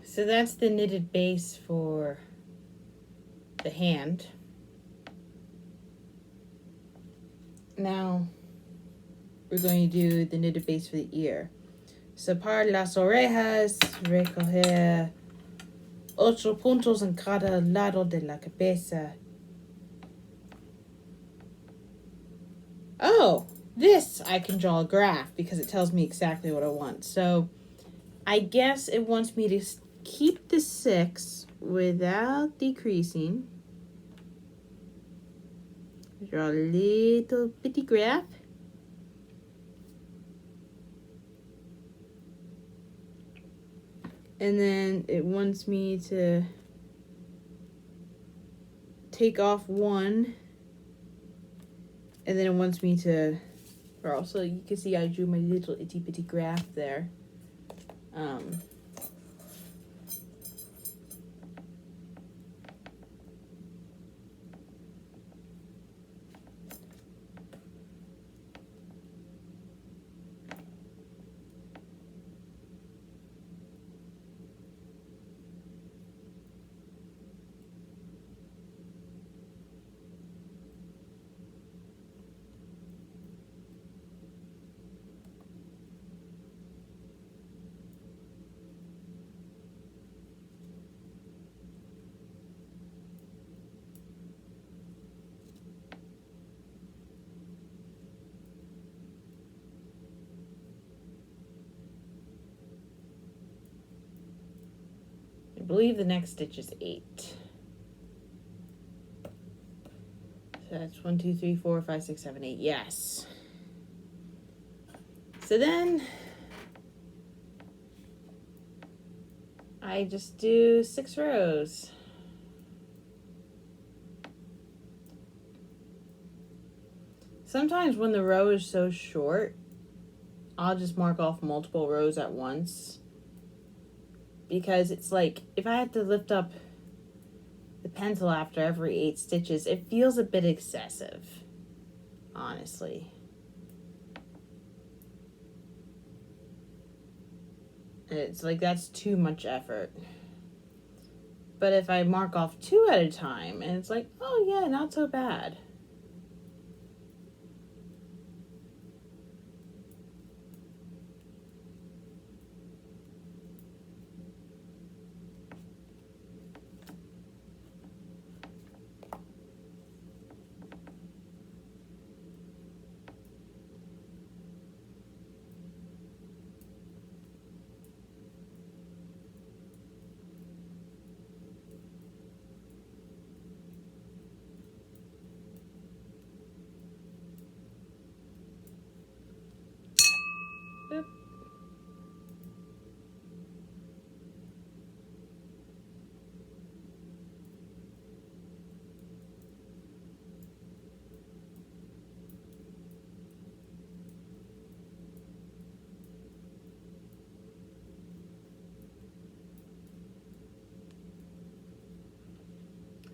So that's the knitted base for the hand. Now we're going to do the knitted base for the ear. So para las orejas, recoger 8 puntos en cada lado de la cabeza. Oh, this I can draw a graph because it tells me exactly what I want. So I guess it wants me to keep the 6 without decreasing. Draw a little bitty graph. And then it wants me to take off 1. And then it wants me to draw. So you can see I drew my little itty bitty graph there. I believe the next stitch is 8. So that's 1, 2, 3, 4, 5, 6, 7, 8. Yes. So then I just do 6 rows. Sometimes when the row is so short, I'll just mark off multiple rows at once. Because it's like, if I have to lift up the pencil after every 8 stitches, it feels a bit excessive, honestly. It's like, that's too much effort. But if I mark off 2 at a time, and it's like, oh yeah, not so bad.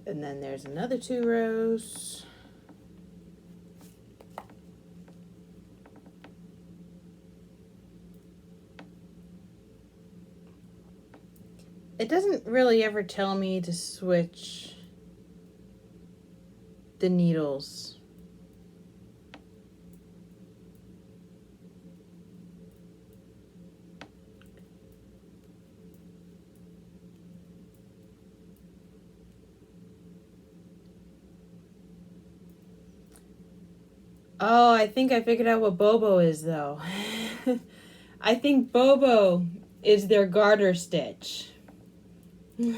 And then there's another 2 rows. It doesn't really ever tell me to switch the needles. Oh, I think I figured out what Bobo is, though. I think Bobo is their garter stitch. Which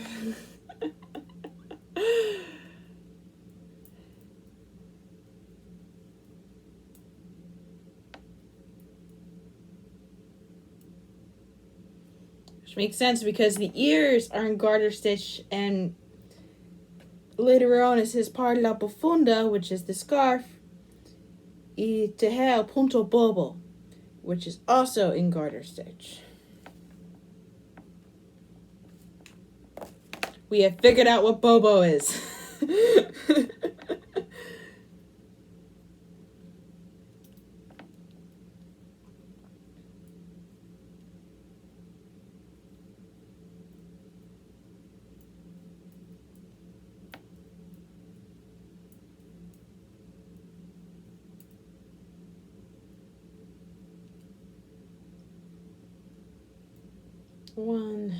makes sense because the ears are in garter stitch, and later on is his parte la profunda, which is the scarf, y tejer punto bobo, which is also in garter stitch. We have figured out what Bobo is. One.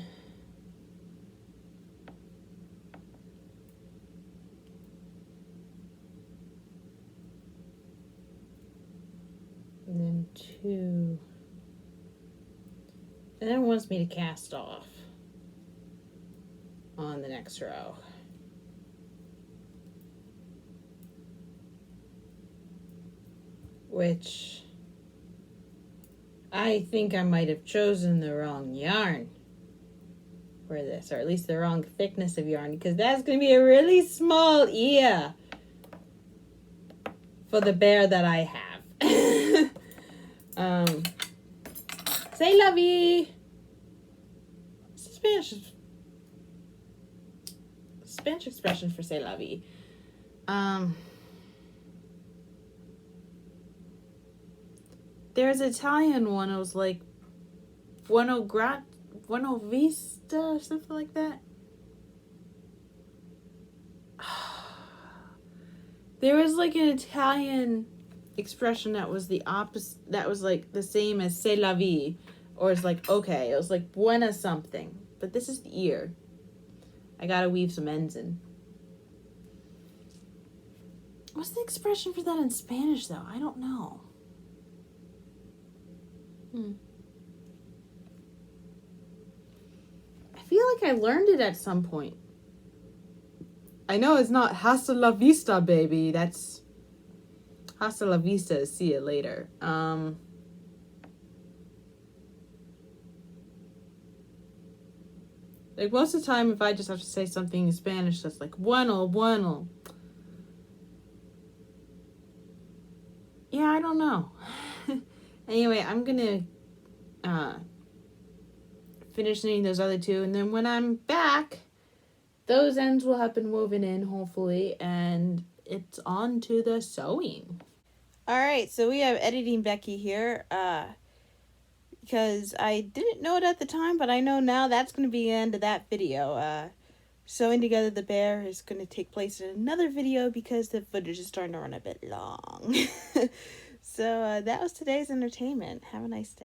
And then 2. And then it wants me to cast off on the next row. Which I think I might have chosen the wrong yarn for this, or at least the wrong thickness of yarn, because that's going to be a really small ear for the bear that I have. Say la vie. Spanish expression for say la vie. There's an Italian one. It was like Buono Vista or something like that. There was like an Italian expression that was the opposite, that was like the same as c'est la vie, or it's like okay, it was like buena something, but this is the ear. I gotta weave some ends in. What's the expression for that in Spanish though? I don't know. I feel like I learned it at some point. I know it's not hasta la vista, baby. That's hasta la vista, see you later. Like most of the time, if I just have to say something in Spanish, that's like bueno, bueno. Yeah, I don't know. Anyway, I'm gonna finish knitting those other 2, and then when I'm back, those ends will have been woven in, hopefully, and it's on to the sewing. Alright, so we have Editing Becky here, because I didn't know it at the time, but I know now that's going to be the end of that video. Sewing together the bear is going to take place in another video because the footage is starting to run a bit long. So that was today's entertainment. Have a nice day.